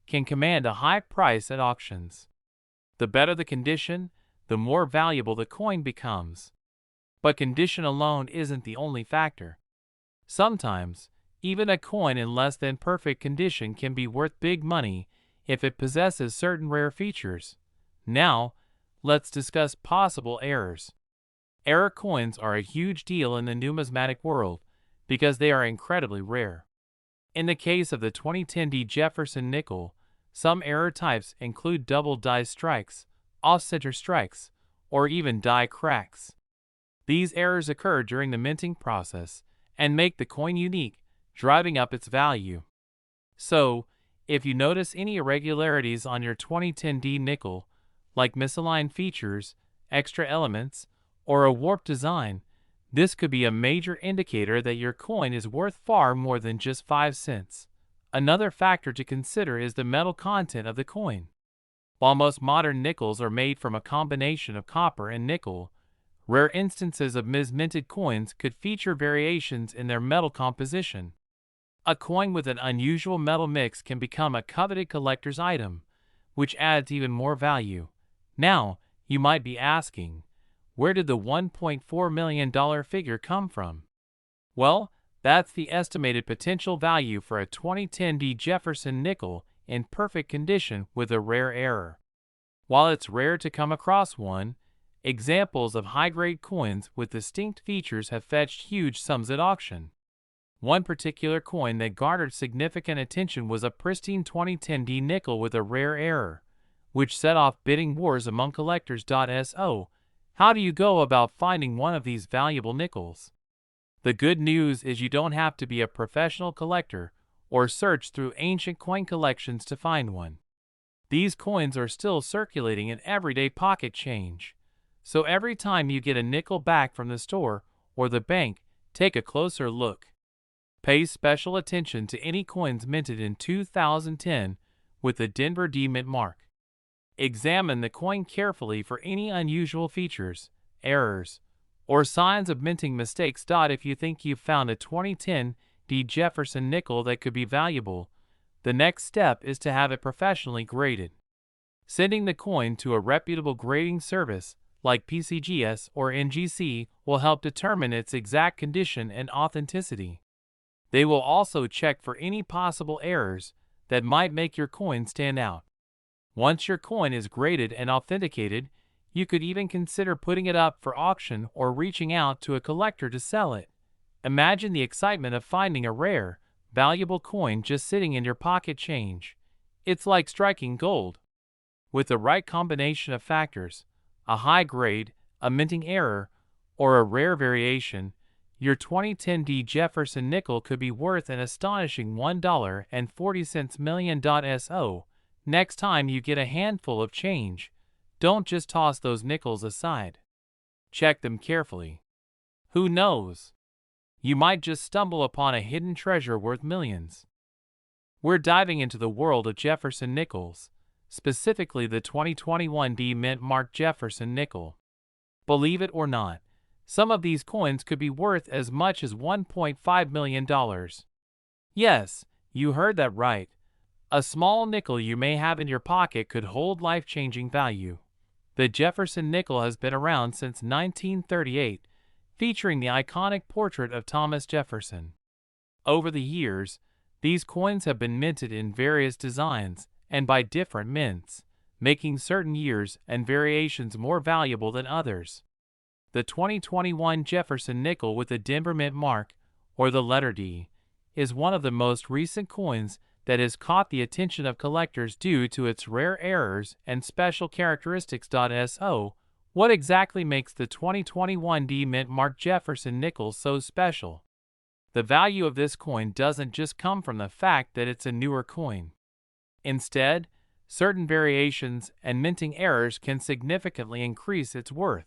can command a high price at auctions. The better the condition, the more valuable the coin becomes. But condition alone isn't the only factor. Sometimes, even a coin in less than perfect condition can be worth big money if it possesses certain rare features. Now, let's discuss possible errors. Error coins are a huge deal in the numismatic world because they are incredibly rare. In the case of the 2010 D Jefferson nickel, some error types include double die strikes, off-center strikes, or even die cracks. These errors occur during the minting process and make the coin unique, driving up its value. So, if you notice any irregularities on your 2010 D nickel, like misaligned features, extra elements, or a warped design, this could be a major indicator that your coin is worth far more than just 5 cents. Another factor to consider is the metal content of the coin. While most modern nickels are made from a combination of copper and nickel, rare instances of mis-minted coins could feature variations in their metal composition. A coin with an unusual metal mix can become a coveted collector's item, which adds even more value. Now, you might be asking, where did the $1.4 million figure come from? Well, that's the estimated potential value for a 2010 D Jefferson nickel in perfect condition with a rare error. While it's rare to come across one, examples of high-grade coins with distinct features have fetched huge sums at auction. One particular coin that garnered significant attention was a pristine 2010 D nickel with a rare error, which set off bidding wars among collectors. So, how do you go about finding one of these valuable nickels? The good news is you don't have to be a professional collector or search through ancient coin collections to find one. These coins are still circulating in everyday pocket change. So every time you get a nickel back from the store or the bank, take a closer look. Pay special attention to any coins minted in 2010 with the Denver D mint mark. Examine the coin carefully for any unusual features, errors, or signs of minting mistakes. If you think you've found a 2010 D Jefferson nickel that could be valuable, the next step is to have it professionally graded. Sending the coin to a reputable grading service like PCGS or NGC will help determine its exact condition and authenticity. They will also check for any possible errors that might make your coin stand out. Once your coin is graded and authenticated, you could even consider putting it up for auction or reaching out to a collector to sell it. Imagine the excitement of finding a rare, valuable coin just sitting in your pocket change. It's like striking gold. With the right combination of factors, a high grade, a minting error, or a rare variation, your 2010 D Jefferson nickel could be worth an astonishing $1.40 million. So, next time you get a handful of change, don't just toss those nickels aside. Check them carefully. Who knows? You might just stumble upon a hidden treasure worth millions. We're diving into the world of Jefferson nickels, specifically the 2021 D Mint Mark Jefferson nickel. Believe it or not, some of these coins could be worth as much as $1.5 million. Yes, you heard that right. A small nickel you may have in your pocket could hold life-changing value. The Jefferson nickel has been around since 1938, featuring the iconic portrait of Thomas Jefferson. Over the years, these coins have been minted in various designs and by different mints, making certain years and variations more valuable than others. The 2021 Jefferson nickel with the Denver mint mark, or the letter D, is one of the most recent coins that has caught the attention of collectors due to its rare errors and special characteristics. So, what exactly makes the 2021 D Mint Mark Jefferson nickel so special? The value of this coin doesn't just come from the fact that it's a newer coin. Instead, certain variations and minting errors can significantly increase its worth.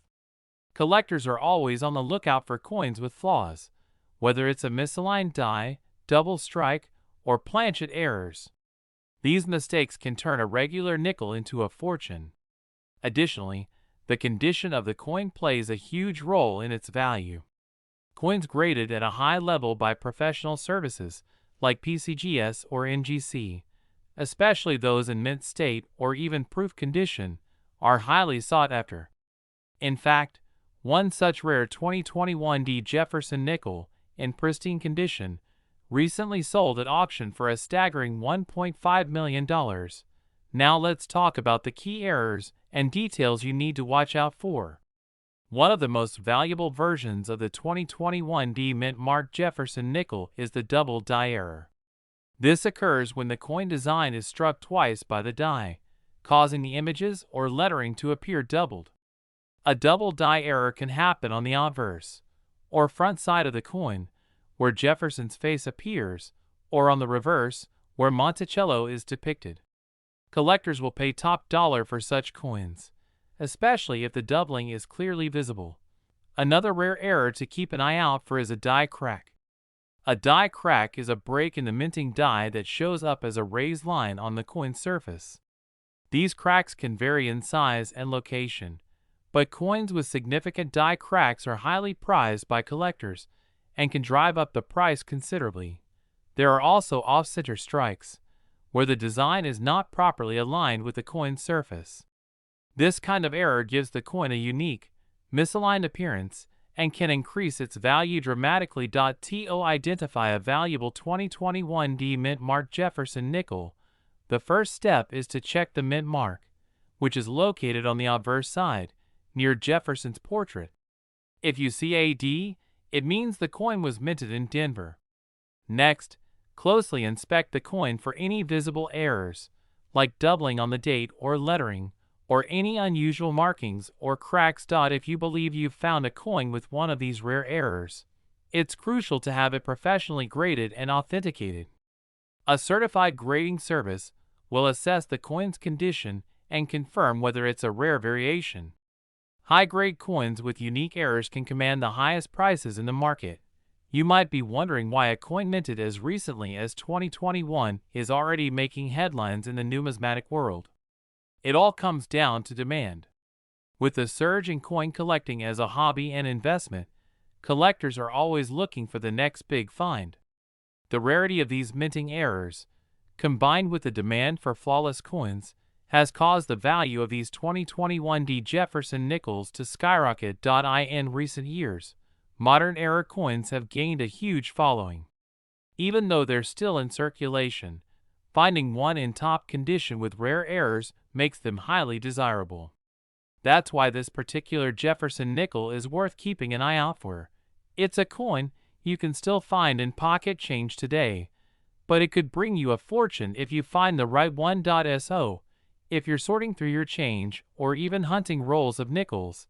Collectors are always on the lookout for coins with flaws, whether it's a misaligned die, double strike, or planchet errors. These mistakes can turn a regular nickel into a fortune. Additionally, the condition of the coin plays a huge role in its value. Coins graded at a high level by professional services like PCGS or NGC, especially those in mint state or even proof condition, are highly sought after. In fact, one such rare 2021 D Jefferson nickel, in pristine condition, recently sold at auction for a staggering $1.5 million. Now let's talk about the key errors and details you need to watch out for. One of the most valuable versions of the 2021 D Mint Mark Jefferson nickel is the double die error. This occurs when the coin design is struck twice by the die, causing the images or lettering to appear doubled. A double die error can happen on the obverse, or front side of the coin, where Jefferson's face appears, or on the reverse, where Monticello is depicted. Collectors will pay top dollar for such coins, especially if the doubling is clearly visible. Another rare error to keep an eye out for is a die crack. A die crack is a break in the minting die that shows up as a raised line on the coin surface. These cracks can vary in size and location, but coins with significant die cracks are highly prized by collectors and can drive up the price considerably. There are also off-center strikes, where the design is not properly aligned with the coin's surface. This kind of error gives the coin a unique, misaligned appearance and can increase its value dramatically. To identify a valuable 2021 D mint mark Jefferson nickel, the first step is to check the mint mark, which is located on the obverse side, near Jefferson's portrait. If you see a D, it means the coin was minted in Denver. Next, closely inspect the coin for any visible errors, like doubling on the date or lettering, or any unusual markings or cracks. If you believe you've found a coin with one of these rare errors, it's crucial to have it professionally graded and authenticated. A certified grading service will assess the coin's condition and confirm whether it's a rare variation. High-grade coins with unique errors can command the highest prices in the market. You might be wondering why a coin minted as recently as 2021 is already making headlines in the numismatic world. It all comes down to demand. With the surge in coin collecting as a hobby and investment, collectors are always looking for the next big find. The rarity of these minting errors, combined with the demand for flawless coins, has caused the value of these 2021 D Jefferson nickels to skyrocket. In recent years, modern era coins have gained a huge following. Even though they're still in circulation, finding one in top condition with rare errors makes them highly desirable. That's why this particular Jefferson nickel is worth keeping an eye out for. It's a coin you can still find in pocket change today, but it could bring you a fortune if you find the right one. So, if you're sorting through your change or even hunting rolls of nickels,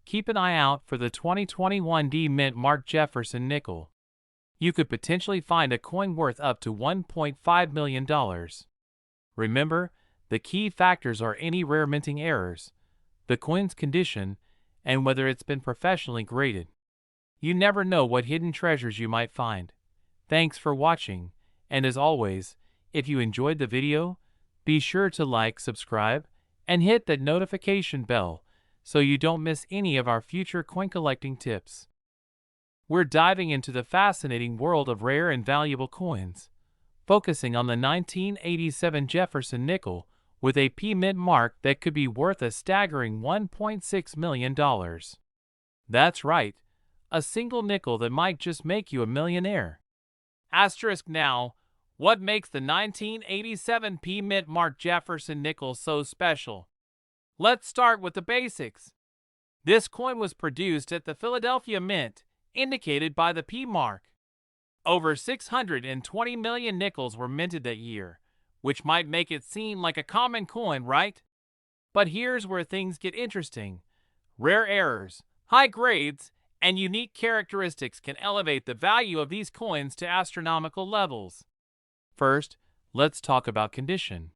keep an eye out for the 2021 D mint mark Jefferson nickel. You could potentially find a coin worth up to $1.5 million. Remember, the key factors are any rare minting errors, the coin's condition, and whether it's been professionally graded. You never know what hidden treasures you might find. Thanks for watching, and as always, if you enjoyed the video, be sure to like, subscribe, and hit that notification bell so you don't miss any of our future coin collecting tips. We're diving into the fascinating world of rare and valuable coins, focusing on the 1987 Jefferson nickel with a P mint mark that could be worth a staggering $1.6 million. That's right, a single nickel that might just make you a millionaire. Asterisk now, what makes the 1987 P mint mark Jefferson nickel so special? Let's start with the basics. This coin was produced at the Philadelphia Mint, indicated by the P mark. Over 620 million nickels were minted that year, which might make it seem like a common coin, right? But here's where things get interesting. Rare errors, high grades, and unique characteristics can elevate the value of these coins to astronomical levels. First, let's talk about condition.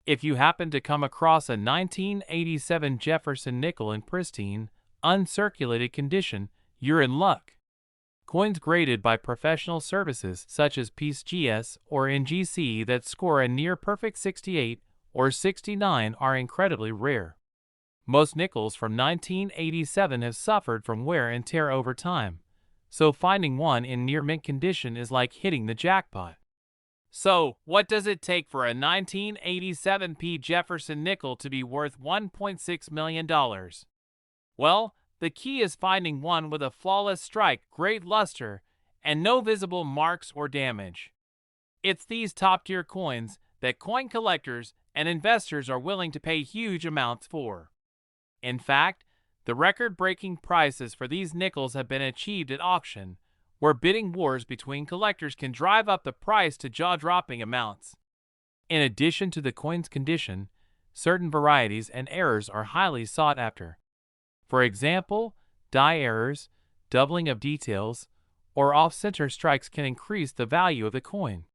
If you happen to come across a 1987 Jefferson nickel in pristine, uncirculated condition, you're in luck. Coins graded by professional services such as P Jefferson or NGC that score a near-perfect 68 or 69 are incredibly rare. Most nickels from 1987 have suffered from wear and tear over time, so finding one in near-mint condition is like hitting the jackpot. So, what does it take for a 1987 P Jefferson nickel to be worth $1.6 million? Well, the key is finding one with a flawless strike, great luster, and no visible marks or damage. It's these top-tier coins that coin collectors and investors are willing to pay huge amounts for. In fact, the record-breaking prices for these nickels have been achieved at auction, where bidding wars between collectors can drive up the price to jaw-dropping amounts. In addition to the coin's condition, certain varieties and errors are highly sought after. For example, die errors, doubling of details, or off-center strikes can increase the value of the coin.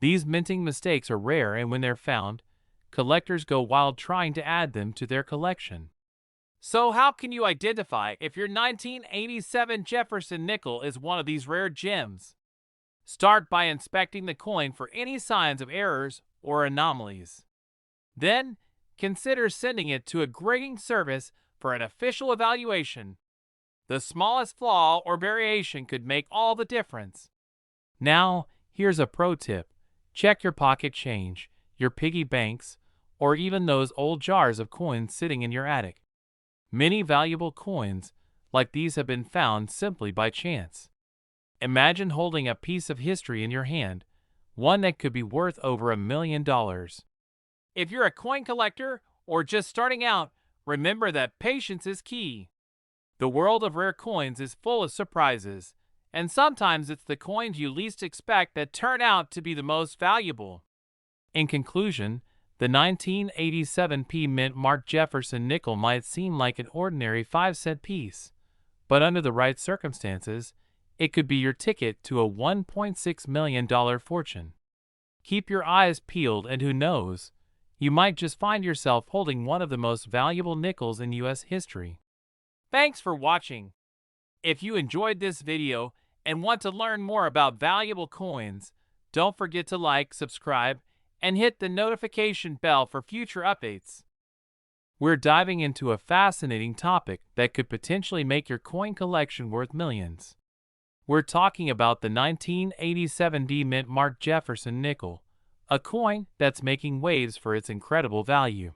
These minting mistakes are rare, and when they're found, collectors go wild trying to add them to their collection. So how can you identify if your 1987 Jefferson nickel is one of these rare gems? Start by inspecting the coin for any signs of errors or anomalies. Then, consider sending it to a grading service for an official evaluation. The smallest flaw or variation could make all the difference. Now, here's a pro tip. Check your pocket change, your piggy banks, or even those old jars of coins sitting in your attic. Many valuable coins like these have been found simply by chance. Imagine holding a piece of history in your hand, one that could be worth over $1 million. If you're a coin collector or just starting out, remember that patience is key. The world of rare coins is full of surprises, and sometimes it's the coins you least expect that turn out to be the most valuable. In conclusion, the 1987 P Mint Mark Jefferson nickel might seem like an ordinary 5-cent piece, but under the right circumstances, it could be your ticket to a $1.6 million fortune. Keep your eyes peeled, and who knows, you might just find yourself holding one of the most valuable nickels in U.S. history. Thanks for watching. If you enjoyed this video and want to learn more about valuable coins, don't forget to like, subscribe, and hit the notification bell for future updates. We're diving into a fascinating topic that could potentially make your coin collection worth millions. We're talking about the 1987 D Mint Mark Jefferson nickel, a coin that's making waves for its incredible value.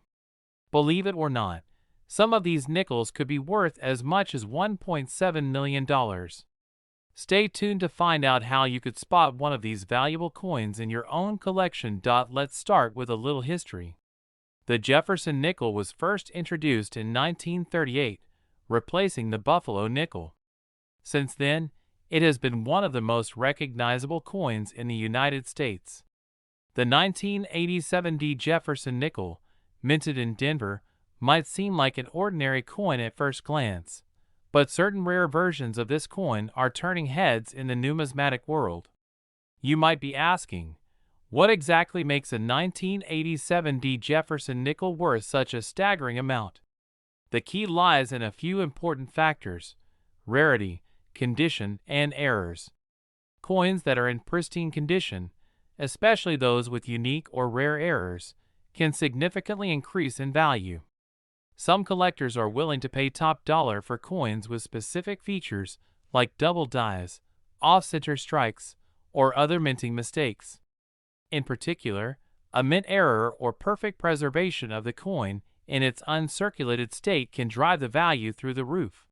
Believe it or not, some of these nickels could be worth as much as $1.7 million. Stay tuned to find out how you could spot one of these valuable coins in your own collection. Let's start with a little history. The Jefferson nickel was first introduced in 1938, replacing the Buffalo nickel. Since then, it has been one of the most recognizable coins in the United States. The 1987 D Jefferson nickel, minted in Denver, might seem like an ordinary coin at first glance, but certain rare versions of this coin are turning heads in the numismatic world. You might be asking, what exactly makes a 1987 D Jefferson nickel worth such a staggering amount? The key lies in a few important factors: rarity, condition, and errors. Coins that are in pristine condition, especially those with unique or rare errors, can significantly increase in value. Some collectors are willing to pay top dollar for coins with specific features like double dies, off-center strikes, or other minting mistakes. In particular, a mint error or perfect preservation of the coin in its uncirculated state can drive the value through the roof.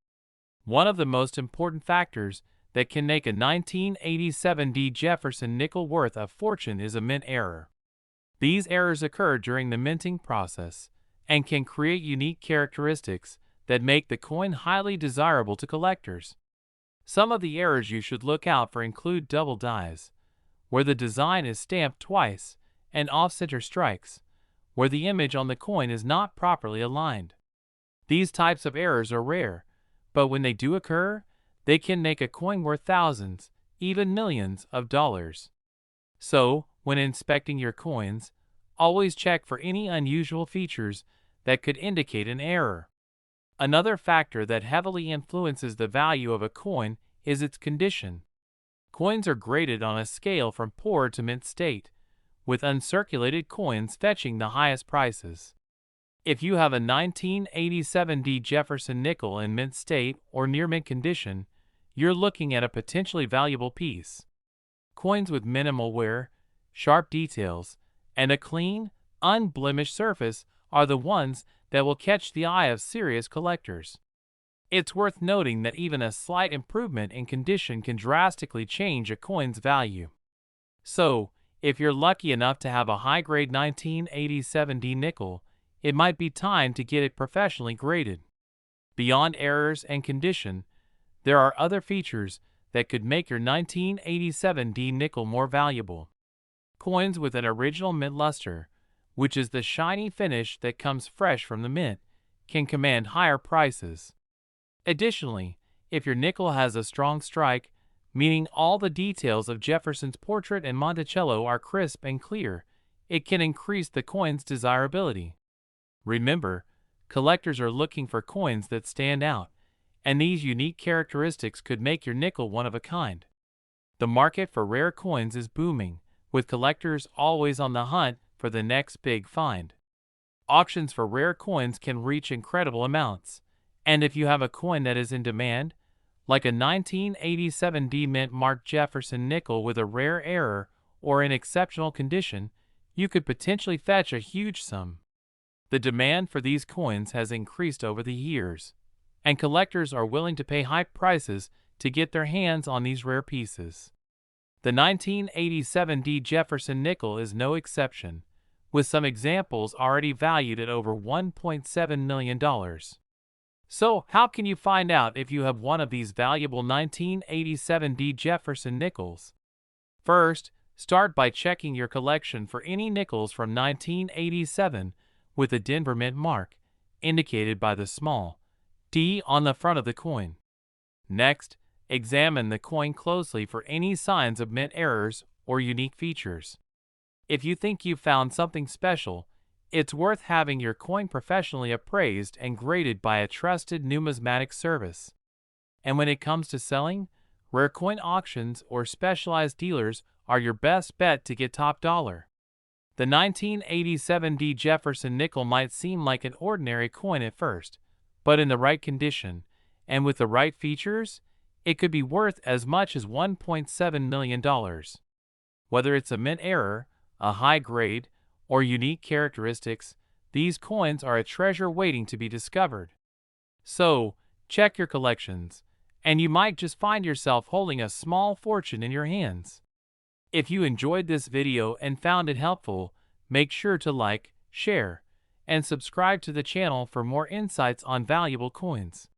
One of the most important factors that can make a 1987 D Jefferson nickel worth a fortune is a mint error. These errors occur during the minting process and can create unique characteristics that make the coin highly desirable to collectors. Some of the errors you should look out for include double dies, where the design is stamped twice, and off-center strikes, where the image on the coin is not properly aligned. These types of errors are rare, but when they do occur, they can make a coin worth thousands, even millions of dollars. So, when inspecting your coins, always check for any unusual features that could indicate an error. Another factor that heavily influences the value of a coin is its condition. Coins are graded on a scale from poor to mint state, with uncirculated coins fetching the highest prices. If you have a 1987 D Jefferson nickel in mint state or near mint condition, you're looking at a potentially valuable piece. Coins with minimal wear, sharp details, and a clean, unblemished surface are the ones that will catch the eye of serious collectors. It's worth noting that even a slight improvement in condition can drastically change a coin's value. So, if you're lucky enough to have a high-grade 1987 D nickel, it might be time to get it professionally graded. Beyond errors and condition, there are other features that could make your 1987 D nickel more valuable. Coins with an original mint luster, which is the shiny finish that comes fresh from the mint, can command higher prices. Additionally, if your nickel has a strong strike, meaning all the details of Jefferson's portrait and Monticello are crisp and clear, it can increase the coin's desirability. Remember, collectors are looking for coins that stand out, and these unique characteristics could make your nickel one of a kind. The market for rare coins is booming, with collectors always on the hunt for the next big find. Auctions for rare coins can reach incredible amounts, and if you have a coin that is in demand, like a 1987 D Mint marked Jefferson nickel with a rare error or in exceptional condition, you could potentially fetch a huge sum. The demand for these coins has increased over the years, and collectors are willing to pay high prices to get their hands on these rare pieces. The 1987 D Jefferson nickel is no exception, with some examples already valued at over $1.7 million. So, how can you find out if you have one of these valuable 1987 D Jefferson nickels? First, start by checking your collection for any nickels from 1987 with a Denver Mint mark, indicated by the small D on the front of the coin. Next, examine the coin closely for any signs of mint errors or unique features. If you think you've found something special, it's worth having your coin professionally appraised and graded by a trusted numismatic service. And when it comes to selling, rare coin auctions or specialized dealers are your best bet to get top dollar. The 1987 D Jefferson nickel might seem like an ordinary coin at first, but in the right condition and with the right features, it could be worth as much as $1.7 million. Whether it's a mint error, a high grade, or unique characteristics, these coins are a treasure waiting to be discovered. So, check your collections, and you might just find yourself holding a small fortune in your hands. If you enjoyed this video and found it helpful, make sure to like, share, and subscribe to the channel for more insights on valuable coins.